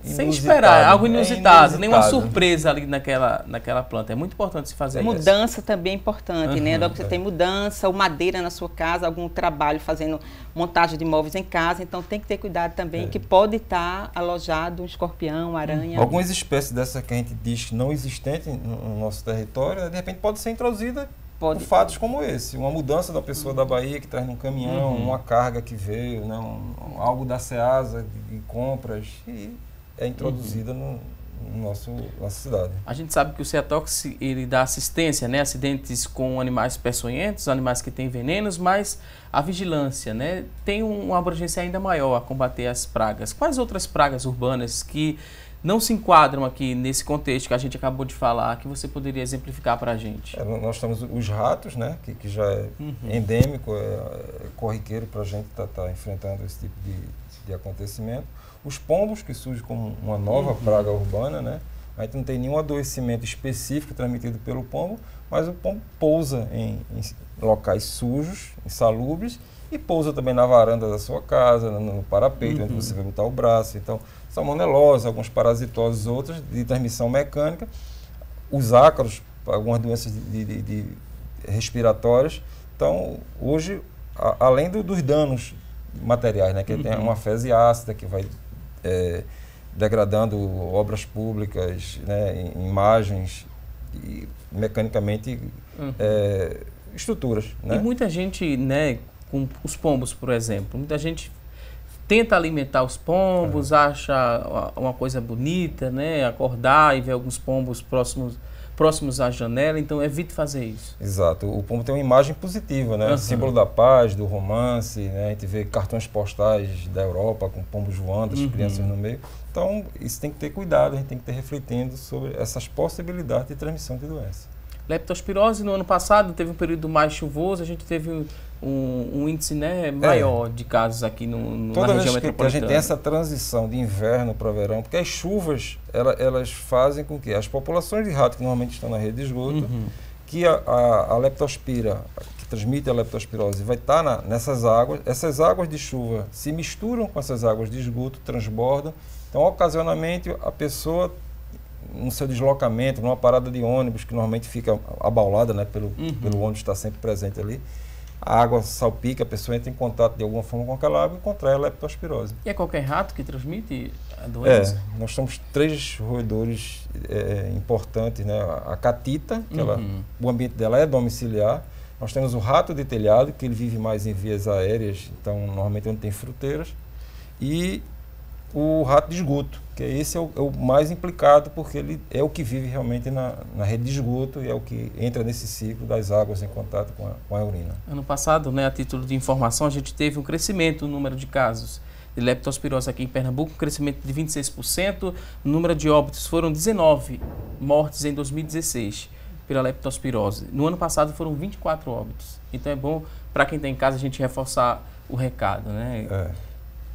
sem esperar, algo inusitado, nenhuma surpresa ali naquela planta. É muito importante se fazer isso. Mudança também é importante, né? Você tem mudança, ou madeira na sua casa, algum trabalho fazendo montagem de móveis em casa, então tem que ter cuidado também, que pode estar alojado um escorpião, aranha. Algumas espécies dessas que a gente diz que não existentes no nosso território, de repente pode ser introduzida por fatos como esse. Uma mudança da pessoa da Bahia que traz num caminhão, uma carga que veio, né? Algo da Ceasa de compras e é introduzida no nossa cidade. A gente sabe que o Ceatox, ele dá assistência, né? Acidentes com animais peçonhentos, animais que têm venenos, mas a vigilância, né? Tem uma abrangência ainda maior a combater as pragas. Quais outras pragas urbanas que não se enquadram aqui nesse contexto que a gente acabou de falar, que você poderia exemplificar para a gente? Nós temos os ratos, né? Que já é endêmico, é corriqueiro para a gente estar enfrentando esse tipo de acontecimento. Os pombos, que surgem como uma nova praga urbana, né? A gente não tem nenhum adoecimento específico transmitido pelo pombo, mas o pombo pousa em locais sujos, insalubres, e pousa também na varanda da sua casa, no parapeito, onde você vai botar o braço. Então, salmonelose, alguns parasitoses, outras de transmissão mecânica. Os ácaros, algumas doenças de respiratórias. Então, hoje, além dos danos materiais, né? Que tem uma fezes ácida que vai degradando obras públicas, né? Imagens e mecanicamente estruturas. Né? E muita gente, né, com os pombos, por exemplo, muita gente tenta alimentar os pombos, acha uma coisa bonita, né? Acordar e ver alguns pombos próximos à janela, então evite fazer isso. Exato. O pombo tem uma imagem positiva, né? Símbolo da paz, do romance, né? A gente vê cartões postais da Europa com pombos voando, as crianças no meio. Então, isso tem que ter cuidado, a gente tem que ter refletindo sobre essas possibilidades de transmissão de doença. Leptospirose, no ano passado, teve um período mais chuvoso, a gente teve um índice, né, maior de casos aqui na região metropolitana. Que a gente tem essa transição de inverno para verão, porque as chuvas, elas fazem com que as populações de rato que normalmente estão na rede de esgoto, que a leptospira, que transmite a leptospirose, vai estar nessas águas, essas águas de chuva se misturam com essas águas de esgoto, transbordam, então ocasionalmente a pessoa no seu deslocamento, numa parada de ônibus, que normalmente fica abaulada, né, pelo ônibus estar sempre presente ali, a água salpica, a pessoa entra em contato de alguma forma com aquela água e contrai a leptospirose. E é qualquer rato que transmite a doença? Nós temos 3 roedores importantes, né? A catita, que o ambiente dela é domiciliar. Nós temos o rato de telhado, que ele vive mais em vias aéreas, então normalmente onde tem fruteiras. E o rato de esgoto, que esse é o mais implicado, porque ele é o que vive realmente na rede de esgoto e é o que entra nesse ciclo das águas em contato com a urina. Ano passado, né, a título de informação, a gente teve um crescimento no número de casos de leptospirose aqui em Pernambuco, um crescimento de 26%, o número de óbitos foram 19 mortes em 2016 pela leptospirose. No ano passado foram 24 óbitos. Então é bom, para quem está em casa, a gente reforçar o recado, né?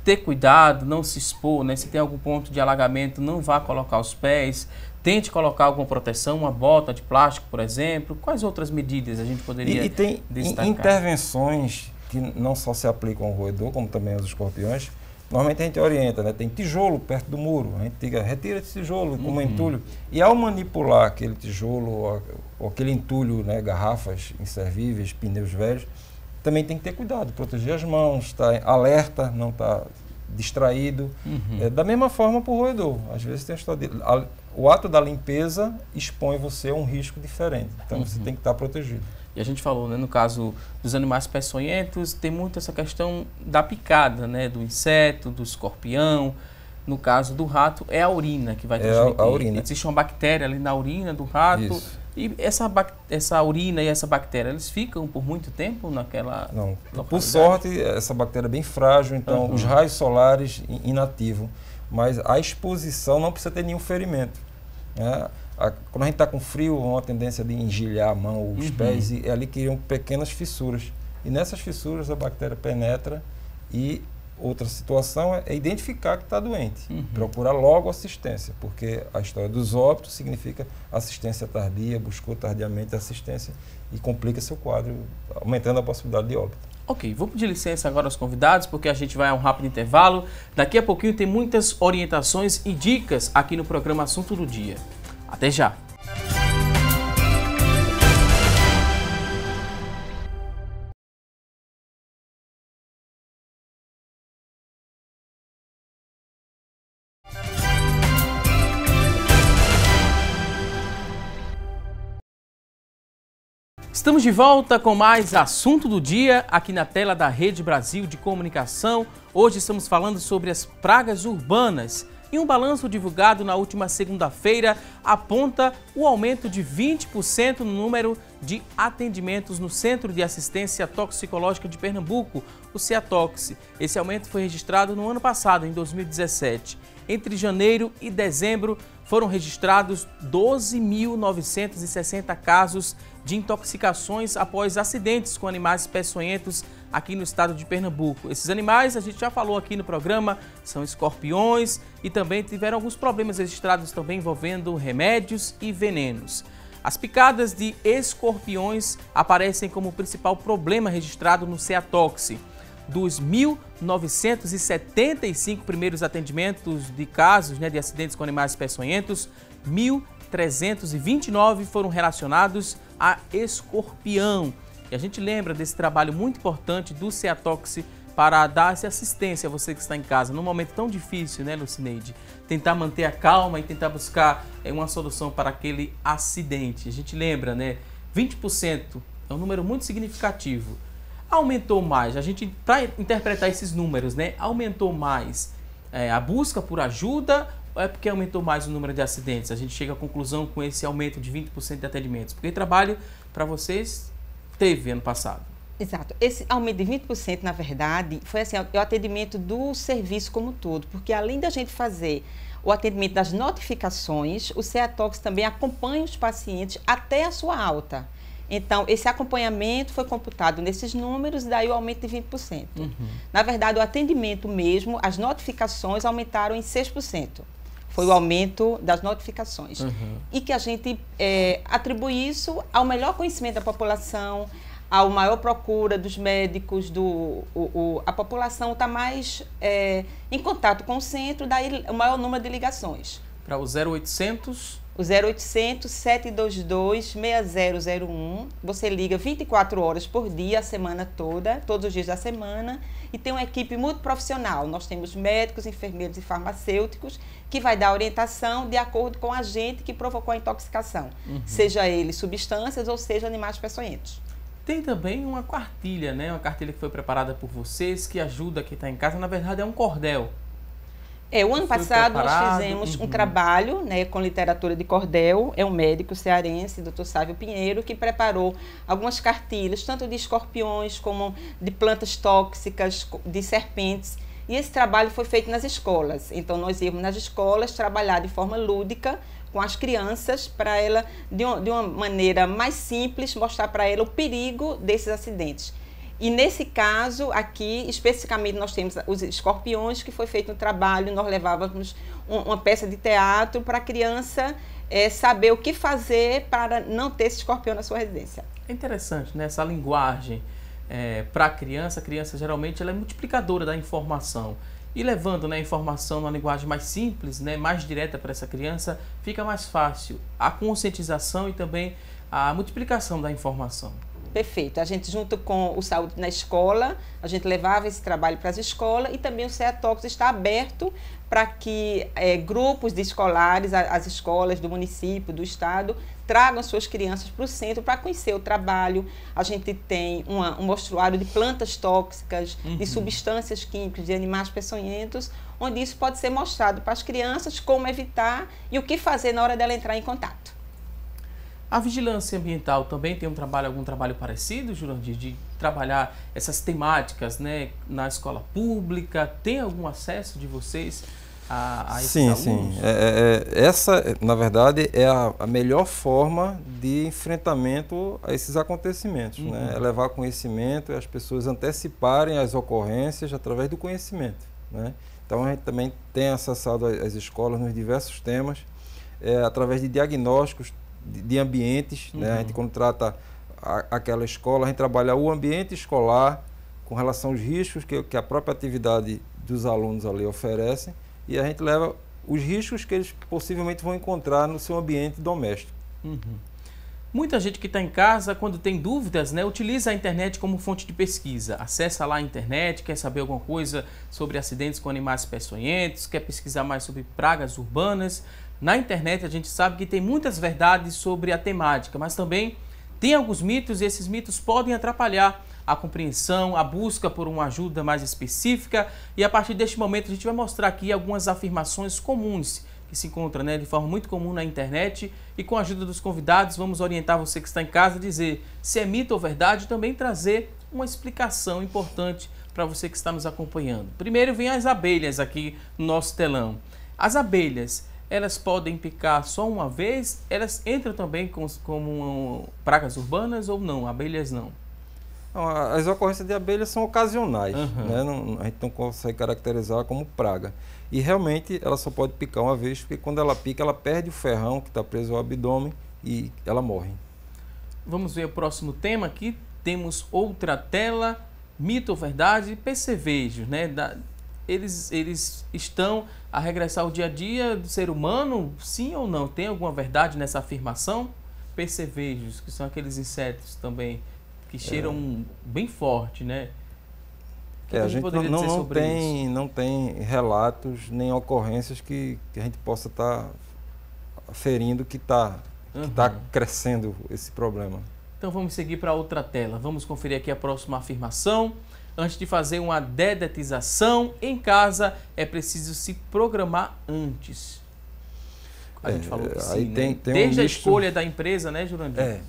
Ter cuidado, não se expor, né? Se tem algum ponto de alagamento, não vá colocar os pés, tente colocar alguma proteção, uma bota de plástico, por exemplo. Quais outras medidas a gente poderia destacar? E tem intervenções que não só se aplicam ao roedor, como também aos escorpiões. Normalmente a gente orienta, né? Tem tijolo perto do muro, a gente diga, retira esse tijolo como entulho. E ao manipular aquele tijolo ou aquele entulho, né? Garrafas inservíveis, pneus velhos, também tem que ter cuidado, proteger as mãos, estar alerta, não estar distraído. Da mesma forma para o roedor. Às vezes tem o ato da limpeza expõe você a um risco diferente. Então você tem que estar protegido. E a gente falou, né, no caso dos animais peçonhentos, tem muito essa questão da picada, né, do inseto, do escorpião. No caso do rato, é a urina que vai transmitir. A urina. Existe uma bactéria ali na urina do rato. Isso. E essa urina e essa bactéria, eles ficam por muito tempo naquela localidade? Por sorte, essa bactéria é bem frágil, então os raios solares inativos. Mas a exposição não precisa ter nenhum ferimento. Né? Quando a gente está com frio, há uma tendência de engelhar a mão, os pés, e ali criam pequenas fissuras. E nessas fissuras a bactéria penetra e outra situação é identificar que está doente. Procurar logo assistência, porque a história dos óbitos significa assistência tardia, buscou tardiamente assistência e complica seu quadro, aumentando a possibilidade de óbito. Ok, vou pedir licença agora aos convidados, porque a gente vai a um rápido intervalo. Daqui a pouquinho tem muitas orientações e dicas aqui no programa Assunto do Dia. Até já! Estamos de volta com mais Assunto do Dia aqui na tela da Rede Brasil de Comunicação. Hoje estamos falando sobre as pragas urbanas e um balanço divulgado na última segunda-feira aponta o aumento de 20% no número de atendimentos no Centro de Assistência Toxicológica de Pernambuco, o CEATOX. Esse aumento foi registrado no ano passado, em 2017. Entre janeiro e dezembro foram registrados 12.960 casos de intoxicações após acidentes com animais peçonhentos aqui no estado de Pernambuco. Esses animais, a gente já falou aqui no programa, são escorpiões e também tiveram alguns problemas registrados também envolvendo remédios e venenos. As picadas de escorpiões aparecem como o principal problema registrado no CEATOX. Dos 1.975 primeiros atendimentos de casos, de acidentes com animais peçonhentos, 1.329 foram relacionados a escorpião. E a gente lembra desse trabalho muito importante do CEATOX para dar essa assistência a você que está em casa, num momento tão difícil, né, Lucineide? Tentar manter a calma e tentar buscar uma solução para aquele acidente. A gente lembra, né? 20% é um número muito significativo. Aumentou mais, a gente, para interpretar esses números, né? Aumentou mais a busca por ajuda ou é porque aumentou mais o número de acidentes? A gente chega à conclusão com esse aumento de 20% de atendimentos. Porque trabalho para vocês teve ano passado. Exato. Esse aumento de 20%, na verdade, foi assim, o atendimento do serviço como um todo, porque além da gente fazer o atendimento das notificações, o CEATOX também acompanha os pacientes até a sua alta. Então, esse acompanhamento foi computado nesses números, daí o aumento de 20%. Na verdade, o atendimento mesmo, as notificações aumentaram em 6%. Foi o aumento das notificações. E que a gente atribui isso ao melhor conhecimento da população, ao maior procura dos médicos, a população está mais em contato com o centro, daí o maior número de ligações. Para o 0800... O 0800 722 6001. Você liga 24 horas por dia, a semana toda, todos os dias da semana, e tem uma equipe multiprofissional. Nós temos médicos, enfermeiros e farmacêuticos que vai dar orientação de acordo com o agente que provocou a intoxicação, seja ele substâncias ou seja animais peçonhentos. Tem também uma cartilha, né? Uma cartilha que foi preparada por vocês, que ajuda quem está em casa. Na verdade, é um cordel. O ano passado nós fizemos um trabalho, né, com literatura de cordel. É um médico cearense, Dr. Sávio Pinheiro, que preparou algumas cartilhas, tanto de escorpiões como de plantas tóxicas, de serpentes. E esse trabalho foi feito nas escolas. Então nós íamos nas escolas trabalhar de forma lúdica com as crianças, para ela, de uma maneira mais simples, mostrar para ela o perigo desses acidentes. E nesse caso aqui, especificamente, nós temos os escorpiões, que foi feito um trabalho, nós levávamos uma peça de teatro para a criança saber o que fazer para não ter esse escorpião na sua residência. É interessante, né? Essa linguagem para a criança geralmente ela é multiplicadora da informação. E levando, né, a informação numa linguagem mais simples, né, mais direta para essa criança, fica mais fácil a conscientização e também a multiplicação da informação. Perfeito. A gente, junto com o Saúde na Escola, a gente levava esse trabalho para as escolas, e também o CEATOX está aberto para que grupos de escolares, as escolas do município, do estado, tragam suas crianças para o centro para conhecer o trabalho. A gente tem um mostruário de plantas tóxicas, de substâncias químicas, de animais peçonhentos, onde isso pode ser mostrado para as crianças, como evitar e o que fazer na hora dela entrar em contato. A vigilância ambiental também tem algum trabalho parecido, Jurandir, de trabalhar essas temáticas, né, na escola pública? Tem algum acesso de vocês a esses alunos? Sim. Essa, na verdade, é a melhor forma de enfrentamento a esses acontecimentos, né? É levar conhecimento e as pessoas anteciparem as ocorrências através do conhecimento, né? Então, a gente também tem acessado as escolas nos diversos temas, através de diagnósticos de ambientes, né? A gente, quando trata aquela escola, a gente trabalha o ambiente escolar com relação aos riscos que a própria atividade dos alunos ali oferece, e a gente leva os riscos que eles possivelmente vão encontrar no seu ambiente doméstico. Muita gente que está em casa, quando tem dúvidas, né, utiliza a internet como fonte de pesquisa. Acessa lá a internet, quer saber alguma coisa sobre acidentes com animais peçonhentos, quer pesquisar mais sobre pragas urbanas. Na internet a gente sabe que tem muitas verdades sobre a temática, mas também tem alguns mitos, e esses mitos podem atrapalhar a compreensão, a busca por uma ajuda mais específica. E a partir deste momento a gente vai mostrar aqui algumas afirmações comuns que se encontram, né, de forma muito comum na internet, e com a ajuda dos convidados vamos orientar você que está em casa a dizer se é mito ou verdade, e também trazer uma explicação importante para você que está nos acompanhando. Primeiro vem as abelhas aqui no nosso telão. As abelhas, elas podem picar só uma vez? Elas entram também como pragas urbanas ou não? Abelhas não? As ocorrências de abelhas são ocasionais, né? A gente não consegue caracterizar como praga. E realmente ela só pode picar uma vez, porque quando ela pica, ela perde o ferrão que está preso ao abdômen e ela morre. Vamos ver o próximo tema aqui. Temos outra tela, mito ou verdade, percevejos, né? Eles estão a regressar ao dia a dia do ser humano, sim ou não? Tem alguma verdade nessa afirmação? Percevejos, que são aqueles insetos também que cheiram bem forte, né? A gente não tem relatos nem ocorrências que a gente possa estar aferindo que está crescendo esse problema. Então vamos seguir para outra tela. Vamos conferir aqui a próxima afirmação. Antes de fazer uma dedetização em casa, é preciso se programar antes. A gente falou que sim, né? Desde a escolha da empresa, né, Jurandir?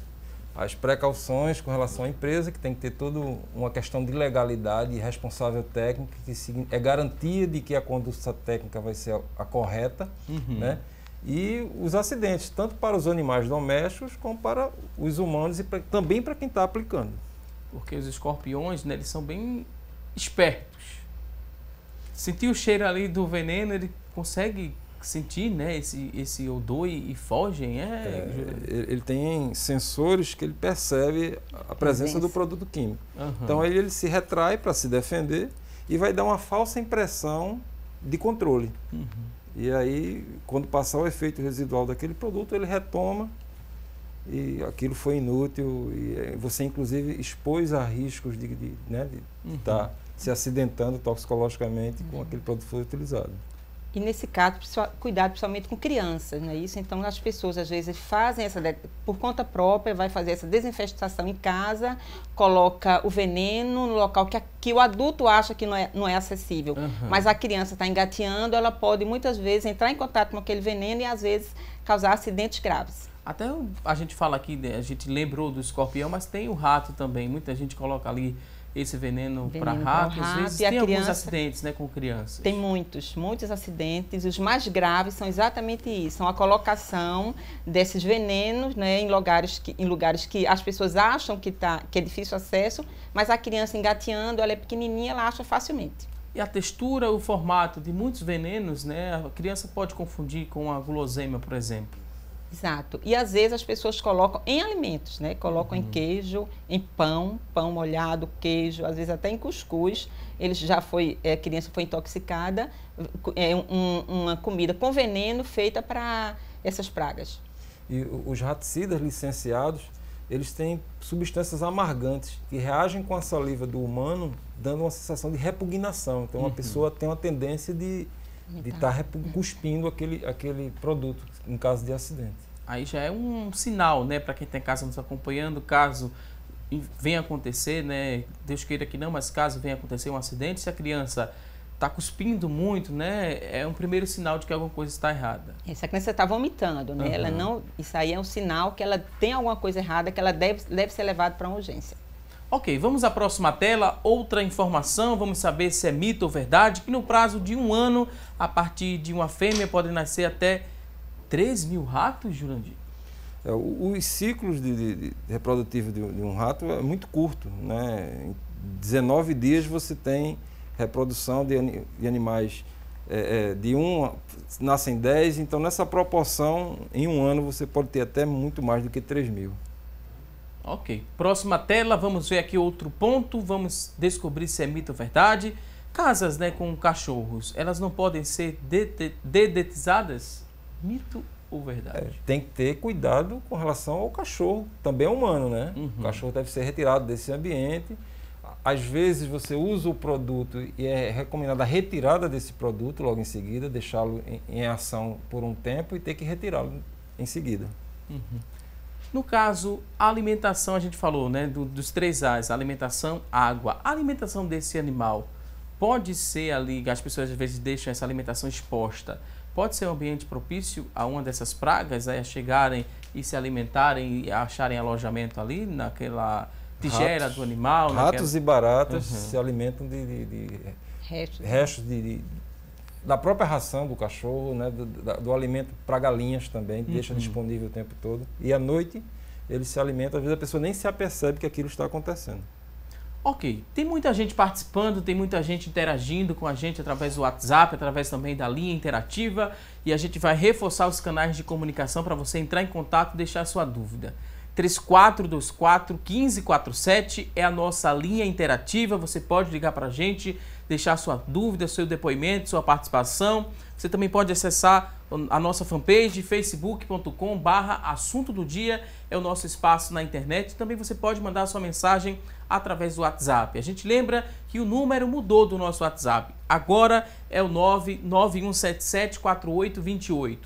As precauções com relação à empresa, que tem que ter toda uma questão de legalidade e responsável técnica, que é garantia de que a conduta técnica vai ser a correta, né? E os acidentes, tanto para os animais domésticos como para os humanos e também para quem está aplicando. Porque os escorpiões, né, eles são bem espertos. Sentir o cheiro ali do veneno, ele consegue sentir, né, esse odor e fogem. Ele tem sensores que ele percebe a presença do produto químico. Então ele se retrai para se defender e vai dar uma falsa impressão de controle. E aí, quando passar o efeito residual daquele produto, ele retoma e aquilo foi inútil. E você, inclusive, expôs a riscos de estar se acidentando toxicologicamente com aquele produto que foi utilizado. E nesse caso, cuidado principalmente com crianças, não é isso? Então, as pessoas às vezes fazem por conta própria, vai fazer essa desinfestação em casa, coloca o veneno no local que o adulto acha que não é acessível. Mas a criança está engateando, ela pode muitas vezes entrar em contato com aquele veneno e às vezes causar acidentes graves. Até a gente fala aqui, a gente lembrou do escorpião, mas tem o rato também. Muita gente coloca ali esse veneno para rato. Às vezes tem alguns acidentes, né, com crianças. Tem muitos acidentes. Os mais graves são exatamente isso. São a colocação desses venenos, né, em lugares que as pessoas acham que é difícil acesso, mas a criança engateando, ela é pequenininha, ela acha facilmente. E a textura, o formato de muitos venenos, né, a criança pode confundir com a guloseima, por exemplo. Exato. E às vezes as pessoas colocam em alimentos, né? Colocam em queijo, em pão molhado, queijo, às vezes até em cuscuz. A criança foi intoxicada, uma comida com veneno feita para essas pragas. E os raticidas licenciados, eles têm substâncias amargantes que reagem com a saliva do humano, dando uma sensação de repugnação. Então a pessoa tem uma tendência de estar cuspindo aquele produto em caso de acidente. Aí já é um sinal, né, para quem está em casa nos acompanhando, caso venha acontecer, né, Deus queira que não, mas caso venha acontecer um acidente, se a criança está cuspindo muito, né, é um primeiro sinal de que alguma coisa está errada. Se a criança está vomitando, né, isso aí é um sinal que ela tem alguma coisa errada, que ela deve ser levada para uma urgência. Ok, vamos à próxima tela. Outra informação, vamos saber se é mito ou verdade, que no prazo de 1 ano, a partir de uma fêmea, podem nascer até 3.000 ratos, Jurandir? Os ciclos de reprodutivo de um rato é muito curto, né? Em 19 dias você tem reprodução de animais, nascem 10, então nessa proporção, em 1 ano, você pode ter até muito mais do que 3.000. Ok. Próxima tela, vamos ver aqui outro ponto, vamos descobrir se é mito ou verdade. Casas, né, com cachorros, elas não podem ser dedetizadas? Mito ou verdade? Tem que ter cuidado com relação ao cachorro, também é humano, né? O cachorro deve ser retirado desse ambiente. Às vezes você usa o produto e é recomendada a retirada desse produto logo em seguida, deixá-lo em ação por um tempo e ter que retirá-lo em seguida. No caso, a alimentação, a gente falou, né, dos 3 A's, alimentação, água. A alimentação desse animal pode ser ali, as pessoas às vezes deixam essa alimentação exposta, pode ser um ambiente propício a uma dessas pragas, a chegarem e se alimentarem e acharem alojamento ali, naquela tigela do animal? Ratos e baratas se alimentam de restos da própria ração do cachorro, né, do alimento para galinhas também, deixa disponível o tempo todo. E à noite eles se alimentam, às vezes a pessoa nem se apercebe que aquilo está acontecendo. Ok, tem muita gente participando, tem muita gente interagindo com a gente através do WhatsApp, através também da linha interativa, e a gente vai reforçar os canais de comunicação para você entrar em contato e deixar sua dúvida. 3424-1547 é a nossa linha interativa, você pode ligar para a gente, deixar sua dúvida, seu depoimento, sua participação. Você também pode acessar a nossa fanpage, facebook.com/assunto do dia, é o nosso espaço na internet. Também você pode mandar sua mensagem através do WhatsApp. A gente lembra que o número mudou do nosso WhatsApp. Agora é o 991774828.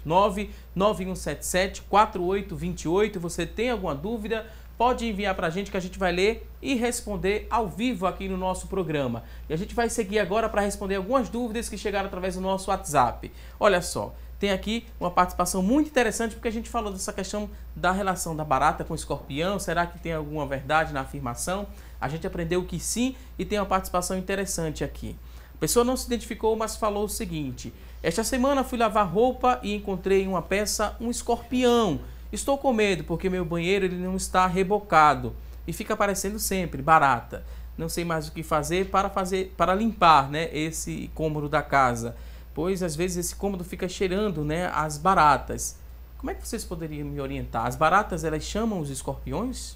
991774828. Você tem alguma dúvida? Pode enviar para a gente que a gente vai ler e responder ao vivo aqui no nosso programa. E a gente vai seguir agora para responder algumas dúvidas que chegaram através do nosso WhatsApp. Olha só, tem aqui uma participação muito interessante porque a gente falou dessa questão da relação da barata com o escorpião. Será que tem alguma verdade na afirmação? A gente aprendeu que sim e tem uma participação interessante aqui. A pessoa não se identificou, mas falou o seguinte: esta semana fui lavar roupa e encontrei em uma peça um escorpião. Estou com medo porque meu banheiro ele não está rebocado e fica aparecendo sempre barata. Não sei mais o que fazer para limpar, né, esse cômodo da casa, pois às vezes esse cômodo fica cheirando, né, as baratas. Como é que vocês poderiam me orientar? As baratas, elas chamam os escorpiões?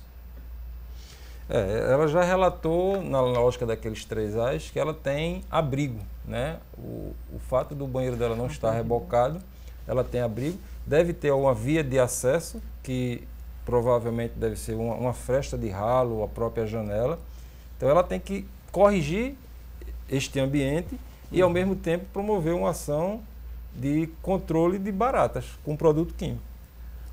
Ela já relatou, na lógica daqueles 3 A's, que ela tem abrigo, né? O fato do banheiro dela não estar rebocado, ela tem abrigo, deve ter uma via de acesso, que provavelmente deve ser uma fresta de ralo, a própria janela. Então ela tem que corrigir este ambiente e, ao mesmo tempo, promover uma ação de controle de baratas com produto químico.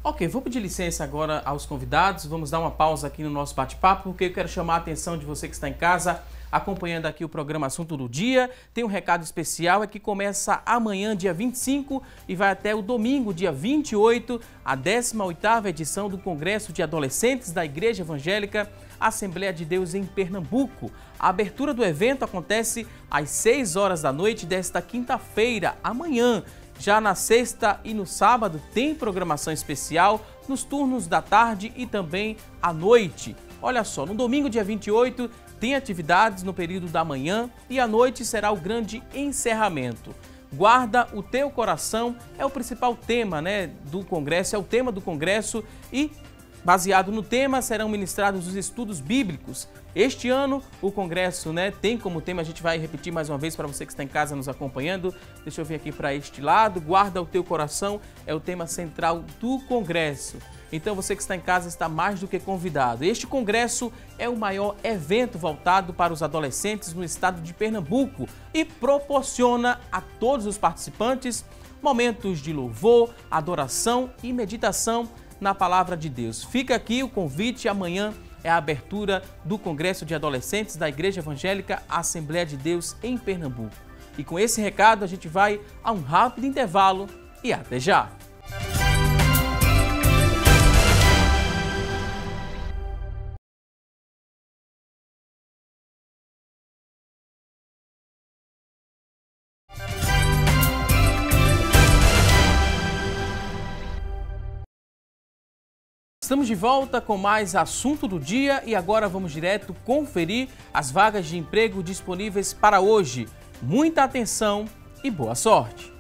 Ok, vou pedir licença agora aos convidados, vamos dar uma pausa aqui no nosso bate-papo, porque eu quero chamar a atenção de você que está em casa, acompanhando aqui o programa Assunto do Dia. Tem um recado especial, é que começa amanhã, dia 25, e vai até o domingo, dia 28, a 18ª edição do Congresso de Adolescentes da Igreja Evangélica Assembleia de Deus em Pernambuco. A abertura do evento acontece às 6 horas da noite desta quinta-feira, amanhã. Já na sexta e no sábado tem programação especial nos turnos da tarde e também à noite. Olha só, no domingo, dia 28, tem atividades no período da manhã e à noite será o grande encerramento. Guarda o teu coração é o principal tema, do congresso, é o tema do congresso e, baseado no tema, serão ministrados os estudos bíblicos. Este ano, o congresso tem como tema, a gente vai repetir mais uma vez para você que está em casa nos acompanhando. Deixa eu vir aqui para este lado. Guarda o teu coração é o tema central do congresso. Então, você que está em casa está mais do que convidado. Este congresso é o maior evento voltado para os adolescentes no estado de Pernambuco e proporciona a todos os participantes momentos de louvor, adoração e meditação na palavra de Deus. Fica aqui o convite, amanhã é a abertura do Congresso de Adolescentes da Igreja Evangélica Assembleia de Deus em Pernambuco. E com esse recado a gente vai a um rápido intervalo e até já! Estamos de volta com mais assunto do dia e agora vamos direto conferir as vagas de emprego disponíveis para hoje. Muita atenção e boa sorte!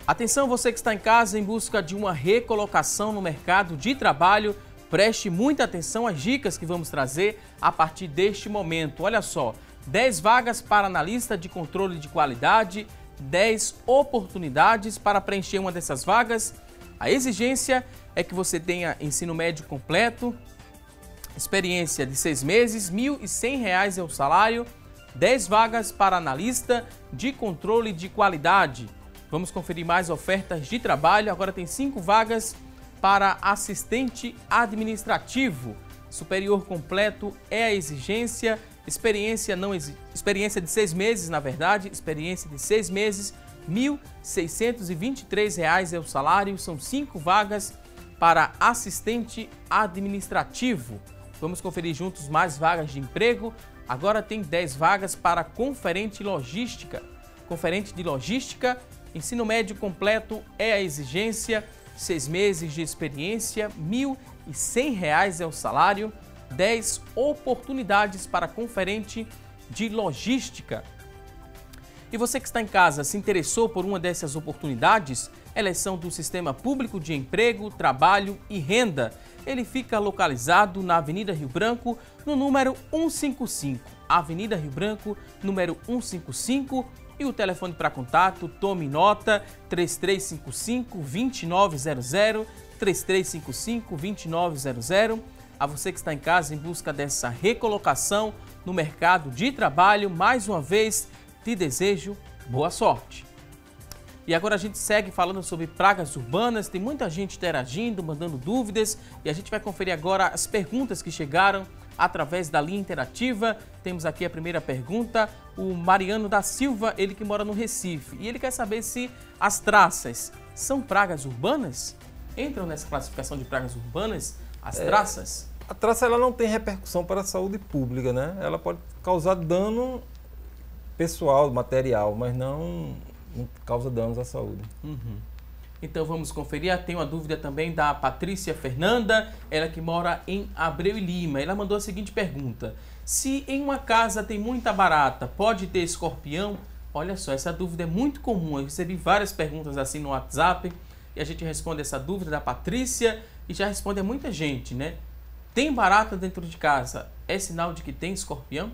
Atenção, você que está em casa em busca de uma recolocação no mercado de trabalho, preste muita atenção às dicas que vamos trazer a partir deste momento. Olha só, 10 vagas para analista de controle de qualidade, 10 oportunidades para preencher uma dessas vagas. A exigência é que você tenha ensino médio completo, experiência de 6 meses, R$ 1.100 é o salário, 10 vagas para analista de controle de qualidade. Vamos conferir mais ofertas de trabalho. Agora tem 5 vagas para assistente administrativo. Superior completo é a exigência. Experiência de 6 meses, na verdade, experiência de 6 meses, R$ 1.623 é o salário, são 5 vagas para assistente administrativo. Vamos conferir juntos mais vagas de emprego. Agora tem 10 vagas para conferente logística. Conferente de logística, ensino médio completo é a exigência, 6 meses de experiência, R$ 1.100 é o salário. 10 oportunidades para conferente de logística. E você que está em casa se interessou por uma dessas oportunidades? Elas são do Sistema Público de Emprego, Trabalho e Renda. Ele fica localizado na Avenida Rio Branco, no número 155. Avenida Rio Branco, número 155. E o telefone para contato, tome nota, 3355-2900, 3355-2900. A você que está em casa em busca dessa recolocação no mercado de trabalho, mais uma vez, te desejo boa sorte. E agora a gente segue falando sobre pragas urbanas, tem muita gente interagindo, mandando dúvidas, e a gente vai conferir agora as perguntas que chegaram através da linha interativa. Temos aqui a primeira pergunta, o Mariano da Silva, ele que mora no Recife, e ele quer saber se as traças são pragas urbanas? Entram nessa classificação de pragas urbanas, as traças? A traça ela não tem repercussão para a saúde pública, né? Ela pode causar dano pessoal, material, mas não causa danos à saúde. Então vamos conferir. Tem uma dúvida também da Patrícia Fernanda, ela que mora em Abreu e Lima. Ela mandou a seguinte pergunta: se em uma casa tem muita barata, pode ter escorpião? Olha só, essa dúvida é muito comum. Eu recebi várias perguntas assim no WhatsApp. e a gente responde essa dúvida da Patrícia e já responde a muita gente, né? Tem barata dentro de casa, é sinal de que tem escorpião?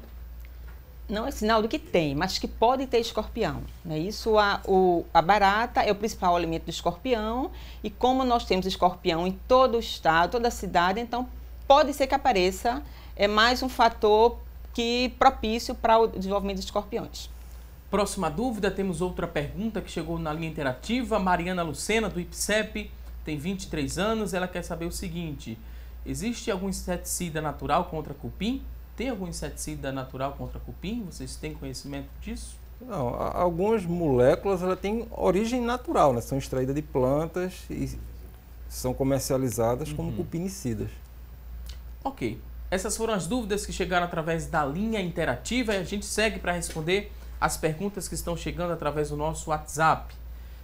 Não é sinal de que tem, mas que pode ter escorpião. Né? Isso, a barata é o principal alimento do escorpião, e como nós temos escorpião em todo o estado, toda a cidade, então pode ser que apareça, é mais um fator propício para o desenvolvimento de escorpiões. Próxima dúvida, temos outra pergunta que chegou na linha interativa. Mariana Lucena, do IPSEP, tem 23 anos, ela quer saber o seguinte: existe algum inseticida natural contra cupim? Tem algum inseticida natural contra cupim? Vocês têm conhecimento disso? Não, algumas moléculas elas têm origem natural, né? São extraídas de plantas e são comercializadas como cupinicidas. Ok. Essas foram as dúvidas que chegaram através da linha interativa e a gente segue para responder as perguntas que estão chegando através do nosso WhatsApp.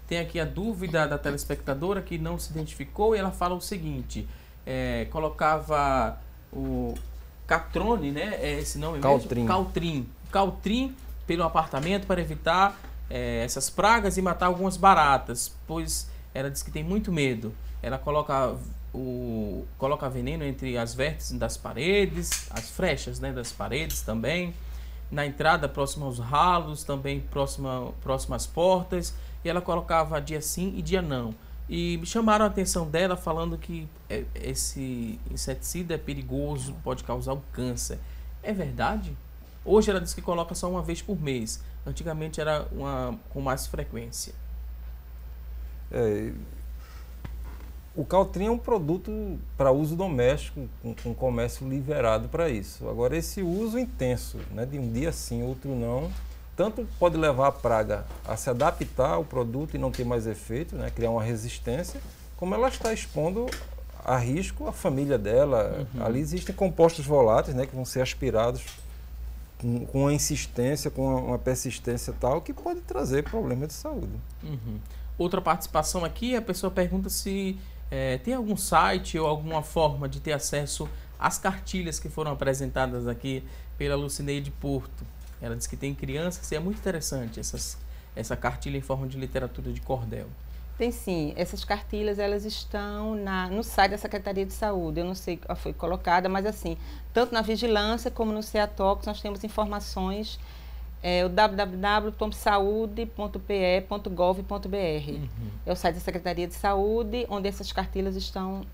Tem aqui a dúvida da telespectadora que não se identificou e ela fala o seguinte: colocava o Catrone, né? É esse nome mesmo? Caltrim pelo apartamento para evitar essas pragas e matar algumas baratas, pois ela diz que tem muito medo. Ela coloca veneno entre as vértices das paredes, as frechas, né, das paredes também, na entrada próxima aos ralos, também próxima às portas, e ela colocava dia sim e dia não. E me chamaram a atenção dela falando que esse inseticida é perigoso, pode causar um câncer. É verdade? Hoje ela diz que coloca só uma vez por mês. Antigamente era com mais frequência. O Caltrim é um produto para uso doméstico, com comércio liberado para isso. Agora, esse uso intenso, né, de um dia sim, outro não, tanto pode levar a praga a se adaptar ao produto e não ter mais efeito, né, criar uma resistência, como ela está expondo a risco a família dela. Ali existem compostos voláteis, né, que vão ser aspirados com uma insistência, com uma persistência tal, que pode trazer problema de saúde. Outra participação aqui, a pessoa pergunta se tem algum site ou alguma forma de ter acesso às cartilhas que foram apresentadas aqui pela Lucineide Porto. Ela diz que tem crianças e é muito interessante essa cartilha em forma de literatura de cordel. Tem sim, essas cartilhas elas estão no site da Secretaria de Saúde. Eu não sei qual foi colocada, mas assim, tanto na vigilância como no CEATOX nós temos informações, o www.saude.pe.gov.br. É o site da Secretaria de Saúde, onde essas cartilhas estão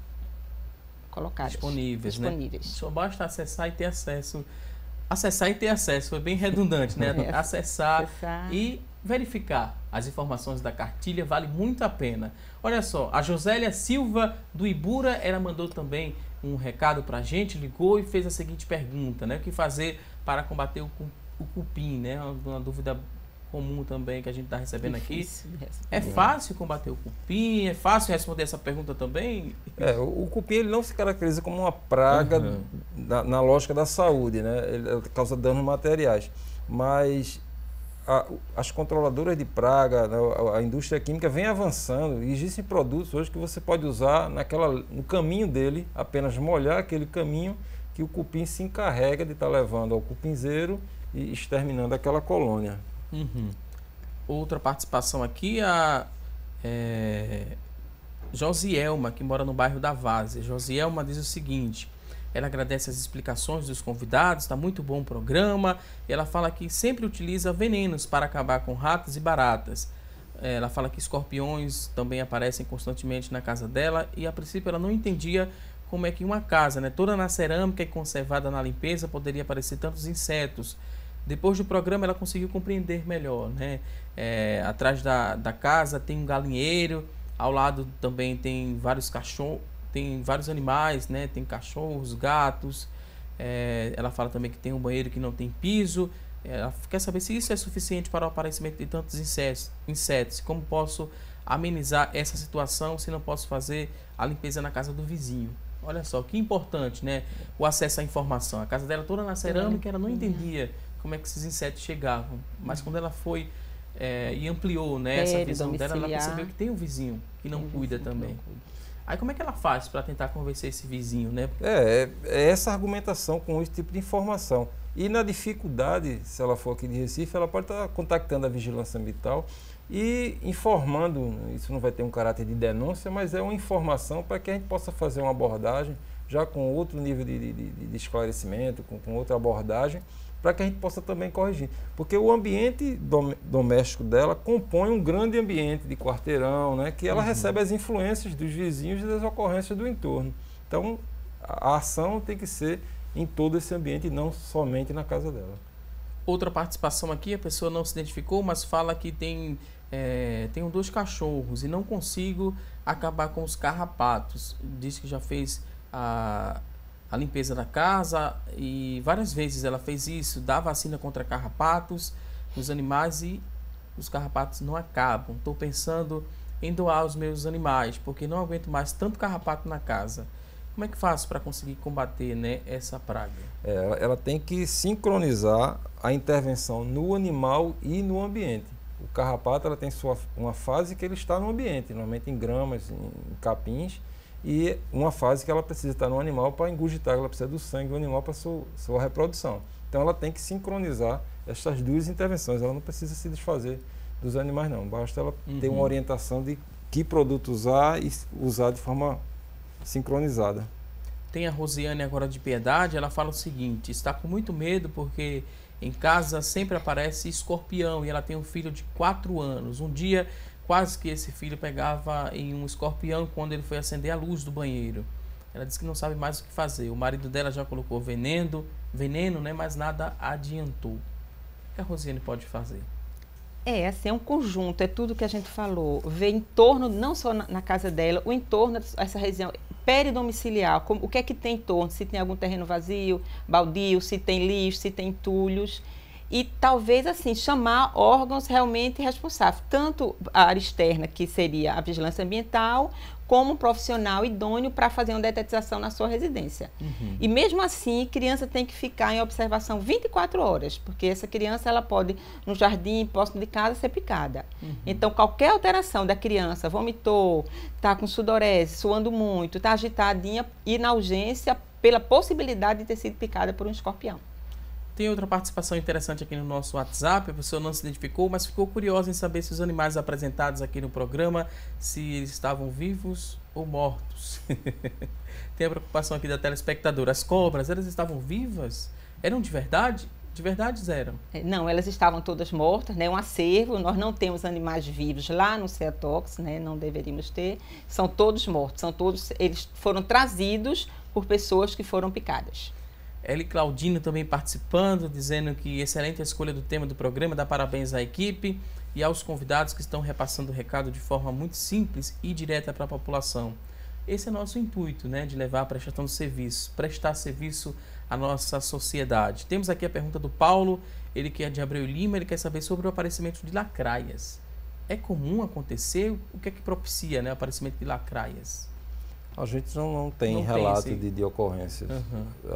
colocadas. Disponíveis. Só basta acessar e ter acesso. Acessar e ter acesso, foi bem redundante, né? Acessar e verificar as informações da cartilha, vale muito a pena. Olha só, a Josélia Silva do Ibura, ela mandou também um recado pra gente, ligou e fez a seguinte pergunta, né? O que fazer para combater o cupim, né? Uma dúvida comum também que a gente está recebendo aqui. É fácil combater o cupim? É fácil responder essa pergunta também? O cupim ele não se caracteriza como uma praga na lógica da saúde, né? Ele causa danos materiais. Mas as controladoras de praga, a indústria química vem avançando e existem produtos hoje que você pode usar no caminho dele, apenas molhar aquele caminho que o cupim se encarrega de estar levando ao cupinzeiro e exterminando aquela colônia. Outra participação aqui, a Josielma, que mora no bairro da Várzea. Josielma diz o seguinte: ela agradece as explicações dos convidados, está muito bom o programa. Ela fala que sempre utiliza venenos para acabar com ratos e baratas. Ela fala que escorpiões também aparecem constantemente na casa dela e a princípio ela não entendia como é que uma casa, né, toda na cerâmica e conservada na limpeza, poderia aparecer tantos insetos. Depois do programa ela conseguiu compreender melhor, né? Atrás da casa tem um galinheiro, ao lado também tem vários cachorros, tem vários animais, né? Tem cachorros, gatos. Ela fala também que tem um banheiro que não tem piso. Ela quer saber se isso é suficiente para o aparecimento de tantos insetos. Como posso amenizar essa situação se não posso fazer a limpeza na casa do vizinho? Olha só, que importante, né? O acesso à informação. A casa dela toda na cerâmica, ela não entendia como é que esses insetos chegavam. Mas quando ela foi e ampliou, né, essa visão dela, ela percebeu que tem um vizinho que não cuida também. Aí como é que ela faz para tentar convencer esse vizinho, né? É essa argumentação com esse tipo de informação. E na dificuldade, se ela for aqui de Recife, ela pode estar contactando a Vigilância Ambiental e informando, isso não vai ter um caráter de denúncia, mas é uma informação para que a gente possa fazer uma abordagem já com outro nível de esclarecimento, com outra abordagem, para que a gente possa também corrigir. Porque o ambiente doméstico dela compõe um grande ambiente de quarteirão, né, que ela recebe as influências dos vizinhos e das ocorrências do entorno. Então, a ação tem que ser em todo esse ambiente e não somente na casa dela. Outra participação aqui, a pessoa não se identificou, mas fala que tenho 2 cachorros e não consigo acabar com os carrapatos. Diz que já fez a limpeza da casa e várias vezes ela fez isso, dá vacina contra carrapatos nos animais e os carrapatos não acabam. Estou pensando em doar os meus animais, porque não aguento mais tanto carrapato na casa. Como é que faço para conseguir combater, né, essa praga? Ela tem que sincronizar a intervenção no animal e no ambiente. O carrapato ela tem uma fase que ele está no ambiente, normalmente em gramas, em capins, e uma fase que ela precisa estar no animal para engurgitar, ela precisa do sangue do animal para sua reprodução. Então ela tem que sincronizar essas 2 intervenções, ela não precisa se desfazer dos animais não, basta ela ter uma orientação de que produto usar e usar de forma sincronizada. Tem a Rosiane agora de Piedade, ela fala o seguinte: está com muito medo porque em casa sempre aparece escorpião e ela tem um filho de 4 anos. Um dia quase que esse filho pegava em um escorpião quando ele foi acender a luz do banheiro. Ela disse que não sabe mais o que fazer. O marido dela já colocou veneno, né, mas nada adiantou. O que a Rosiane pode fazer? Assim, é um conjunto, é tudo que a gente falou. Ver em torno, não só na casa dela, o entorno dessa região peridomiciliar, o que é que tem em torno, se tem algum terreno vazio, baldio, se tem lixo, se tem entulhos. E talvez, assim, chamar órgãos realmente responsáveis, tanto a área externa, que seria a vigilância ambiental, como um profissional idôneo para fazer uma detetização na sua residência. E mesmo assim, a criança tem que ficar em observação 24 horas, porque essa criança ela pode, no jardim, próximo de casa, ser picada. Então, qualquer alteração da criança, vomitou, está com sudorese, suando muito, está agitadinha, ir na urgência pela possibilidade de ter sido picada por um escorpião. Tem outra participação interessante aqui no nosso WhatsApp, a pessoa não se identificou, mas ficou curiosa em saber se os animais apresentados aqui no programa, se eles estavam vivos ou mortos. Tem a preocupação aqui da telespectadora. As cobras, elas estavam vivas? Eram de verdade? De verdade eram? Não, elas estavam todas mortas, né? Um acervo, nós não temos animais vivos lá no CEATOX, né? Não deveríamos ter, são todos mortos, eles foram trazidos por pessoas que foram picadas. Eli Claudino também participando, dizendo que excelente a escolha do tema do programa, dá parabéns à equipe e aos convidados que estão repassando o recado de forma muito simples e direta para a população. Esse é nosso intuito, né, de levar a prestação de serviço, prestar serviço à nossa sociedade. Temos aqui a pergunta do Paulo, ele que é de Abreu Lima, ele quer saber sobre o aparecimento de lacraias. É comum acontecer? O que é que propicia, né, o aparecimento de lacraias? A gente não tem relato de ocorrências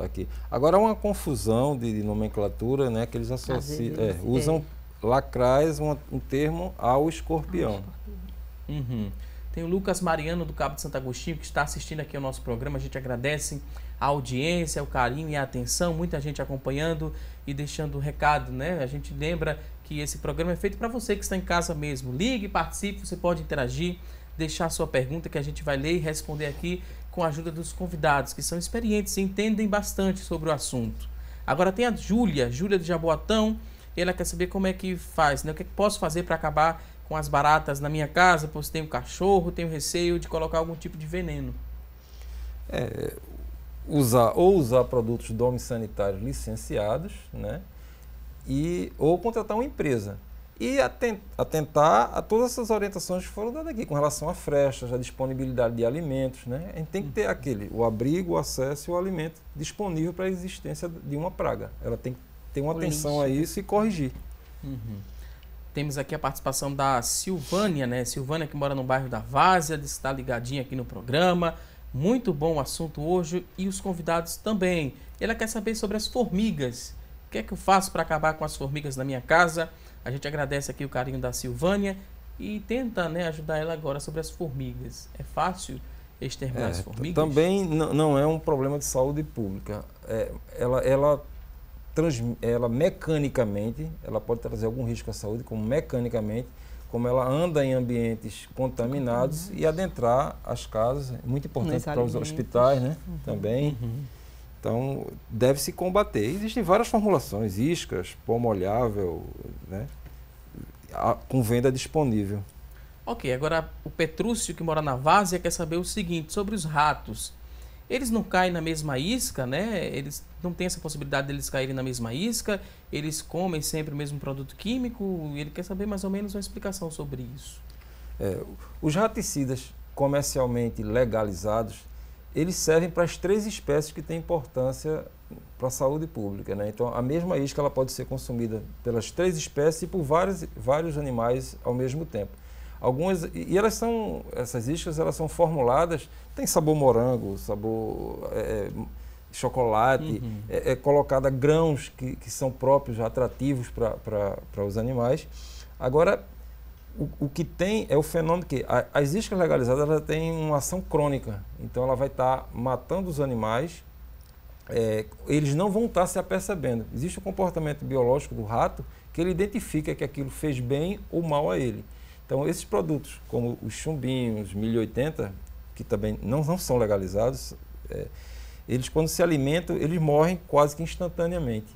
aqui. Agora, há uma confusão de nomenclatura, né, que eles associam, usam lacraias, um termo, ao escorpião. Tem o Lucas Mariano, do Cabo de Santo Agostinho, que está assistindo aqui ao nosso programa. A gente agradece a audiência, o carinho e a atenção. Muita gente acompanhando e deixando o recado, né? A gente lembra que esse programa é feito para você que está em casa mesmo. Ligue, participe, você pode interagir, deixar sua pergunta que a gente vai ler e responder aqui com a ajuda dos convidados, que são experientes e entendem bastante sobre o assunto. Agora tem a Júlia de Jaboatão, e ela quer saber como é que faz, né? O que é que posso fazer para acabar com as baratas na minha casa, pois tenho cachorro, tenho receio de colocar algum tipo de veneno. Usar produtos domissanitários licenciados, né? Ou contratar uma empresa. E atentar a todas essas orientações que foram dadas aqui, com relação a frestas, a disponibilidade de alimentos, né? A gente tem que ter o abrigo, o acesso e o alimento disponível para a existência de uma praga. Ela tem que ter uma atenção a isso e corrigir. Temos aqui a participação da Silvânia, né? Silvânia, que mora no bairro da Várzea, está ligadinha aqui no programa. Muito bom o assunto hoje e os convidados também. Ela quer saber sobre as formigas. O que é que eu faço para acabar com as formigas na minha casa? A gente agradece aqui o carinho da Silvânia e tenta, né, ajudar ela agora sobre as formigas. É fácil exterminar as formigas? Também não é um problema de saúde pública. Ela mecanicamente, ela pode trazer algum risco à saúde, como mecanicamente, como ela anda em ambientes contaminados e adentrar as casas. É muito importante para os hospitais, né? Também. Então, deve-se combater. Existem várias formulações, iscas, pó molhável, né? Com venda disponível. Ok, agora o Petrúcio, que mora na Várzea, quer saber o seguinte, sobre os ratos. Eles não caem na mesma isca, né? Eles não têm essa possibilidade deles caírem na mesma isca, eles comem sempre o mesmo produto químico, e ele quer saber mais ou menos uma explicação sobre isso. Os raticidas comercialmente legalizados, eles servem para as 3 espécies que têm importância para a saúde pública, né? Então, a mesma isca ela pode ser consumida pelas 3 espécies e por vários animais ao mesmo tempo. Essas iscas elas são formuladas, tem sabor morango, sabor chocolate, é colocada grãos que são próprios, atrativos para os animais. Agora, o que tem é o fenômeno que as iscas legalizadas ela têm uma ação crônica, então ela vai estar matando os animais, eles não vão estar se apercebendo. Existe um comportamento biológico do rato que ele identifica que aquilo fez bem ou mal a ele. Então, esses produtos, como os chumbinhos, 1080, que também não são legalizados, eles, quando se alimentam, eles morrem quase que instantaneamente.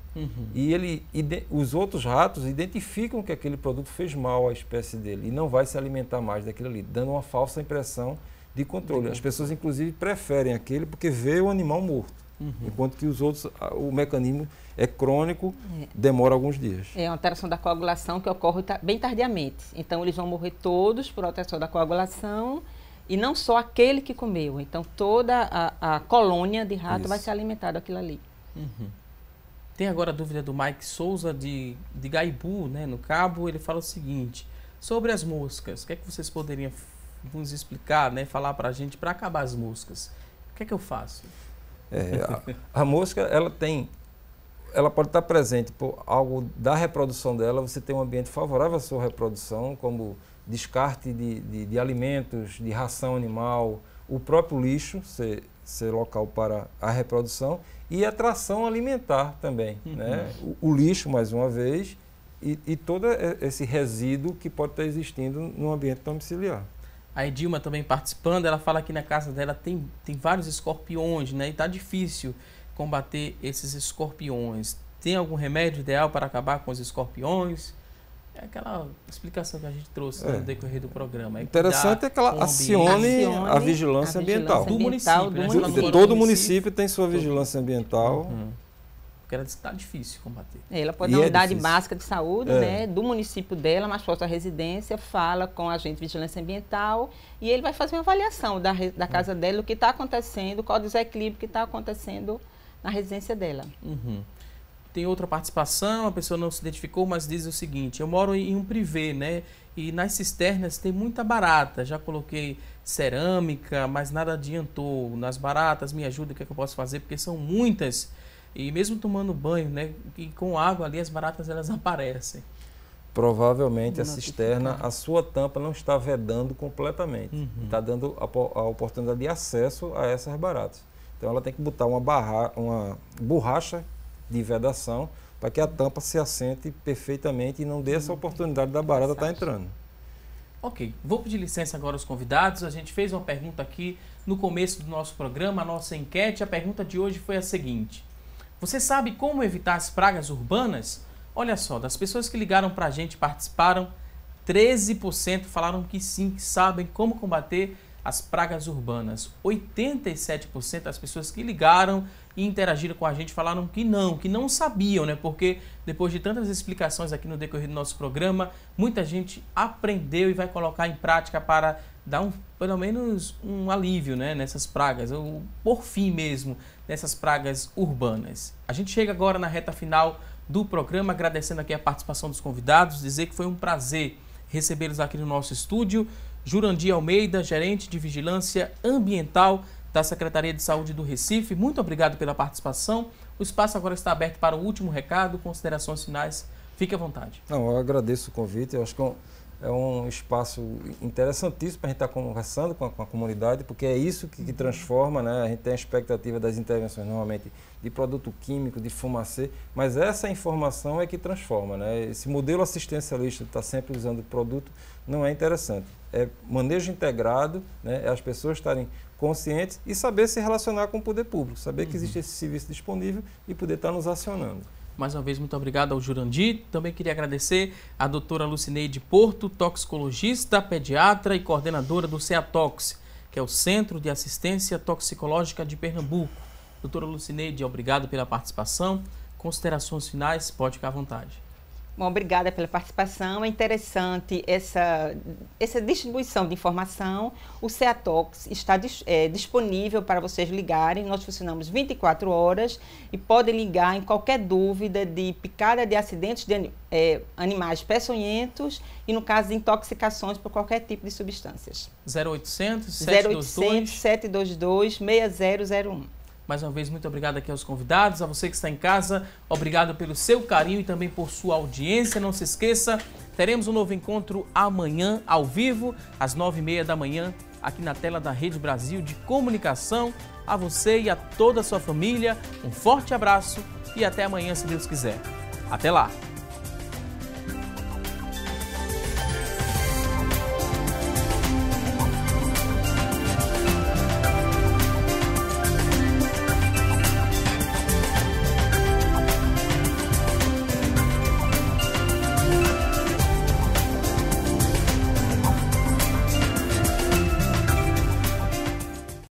E os outros ratos identificam que aquele produto fez mal à espécie dele e não vai se alimentar mais daquilo ali, dando uma falsa impressão de controle. As pessoas, inclusive, preferem aquele porque vê o animal morto. Enquanto que os outros, o mecanismo é crônico, demora alguns dias. É uma alteração da coagulação que ocorre bem tardiamente. Então, eles vão morrer todos por alteração da coagulação e não só aquele que comeu. Então, toda a colônia de rato vai ser alimentada daquilo ali. Tem agora a dúvida do Mike Souza de Gaibu, né, no Cabo. Ele fala o seguinte, sobre as moscas, o que é que vocês poderiam nos explicar, né, falar para a gente para acabar as moscas? O que é que eu faço? A mosca, ela pode estar presente por algo da reprodução dela, você tem um ambiente favorável à sua reprodução, como descarte de alimentos, de ração animal, o próprio lixo ser local para a reprodução e a atração alimentar também, né? O lixo, mais uma vez, e todo esse resíduo que pode estar existindo no ambiente domiciliar. A Edilma também participando, ela fala que na casa dela tem vários escorpiões, né? E tá difícil combater esses escorpiões. Tem algum remédio ideal para acabar com os escorpiões? É aquela explicação que a gente trouxe no decorrer do programa. Interessante é que ela acione a vigilância ambiental. Do município, né? Todo município tem sua vigilância ambiental. Porque ela disse que está difícil combater. Ela pode dar uma unidade básica de saúde, né, do município dela, mais próximo à residência, fala com o agente de vigilância ambiental e ele vai fazer uma avaliação da casa dela, o que está acontecendo, qual o desequilíbrio que está acontecendo na residência dela. Tem outra participação, a pessoa não se identificou, mas diz o seguinte, eu moro em um privê, né, e nas cisternas tem muita barata, já coloquei cerâmica, mas nada adiantou, nas baratas me ajuda, o que é que eu posso fazer, porque são muitas. E mesmo tomando banho, né, e com água ali, as baratas elas aparecem. Provavelmente a cisterna, a sua tampa não está vedando completamente. Está dando a oportunidade de acesso a essas baratas. Então ela tem que botar uma borracha de vedação para que a tampa se assente perfeitamente e não dê essa oportunidade da barata estar entrando. Ok, vou pedir licença agora aos convidados. A gente fez uma pergunta aqui no começo do nosso programa, a nossa enquete. A pergunta de hoje foi a seguinte. Você sabe como evitar as pragas urbanas? Olha só, das pessoas que ligaram para a gente e participaram, 13% falaram que sim, que sabem como combater as pragas urbanas. 87% das pessoas que ligaram e interagiram com a gente falaram que não sabiam, né? Porque depois de tantas explicações aqui no decorrer do nosso programa, muita gente aprendeu e vai colocar em prática para dar pelo menos um alívio, né, nessas pragas, ou por fim mesmo, nessas pragas urbanas. A gente chega agora na reta final do programa, agradecendo aqui a participação dos convidados, dizer que foi um prazer recebê-los aqui no nosso estúdio. Jurandir Almeida, gerente de Vigilância Ambiental da Secretaria de Saúde do Recife, muito obrigado pela participação. O espaço agora está aberto para o último recado, considerações finais, fique à vontade. Não, eu agradeço o convite, eu acho que é um espaço interessantíssimo para a gente estar conversando com a comunidade, porque é isso que transforma, né? A gente tem a expectativa das intervenções normalmente de produto químico, de fumacê, mas essa informação é que transforma, né? Esse modelo assistencialista de estar sempre usando o produto não é interessante. É manejo integrado, né? É as pessoas estarem conscientes e saber se relacionar com o poder público, saber que existe esse serviço disponível e poder estar nos acionando. Mais uma vez, muito obrigado ao Jurandir. Também queria agradecer à doutora Lucineide Porto, toxicologista, pediatra e coordenadora do CEATOX, que é o Centro de Assistência Toxicológica de Pernambuco. Doutora Lucineide, obrigado pela participação. Considerações finais, pode ficar à vontade. Bom, obrigada pela participação. É interessante essa distribuição de informação. O CEATOX está disponível para vocês ligarem. Nós funcionamos 24 horas e podem ligar em qualquer dúvida de picada de acidentes de animais peçonhentos e, no caso, de intoxicações por qualquer tipo de substâncias. 0800 722 6001. Mais uma vez, muito obrigado aqui aos convidados, a você que está em casa, obrigado pelo seu carinho e também por sua audiência. Não se esqueça, teremos um novo encontro amanhã, ao vivo, às 9h30 da manhã, aqui na tela da Rede Brasil de Comunicação. A você e a toda a sua família, um forte abraço e até amanhã, se Deus quiser. Até lá!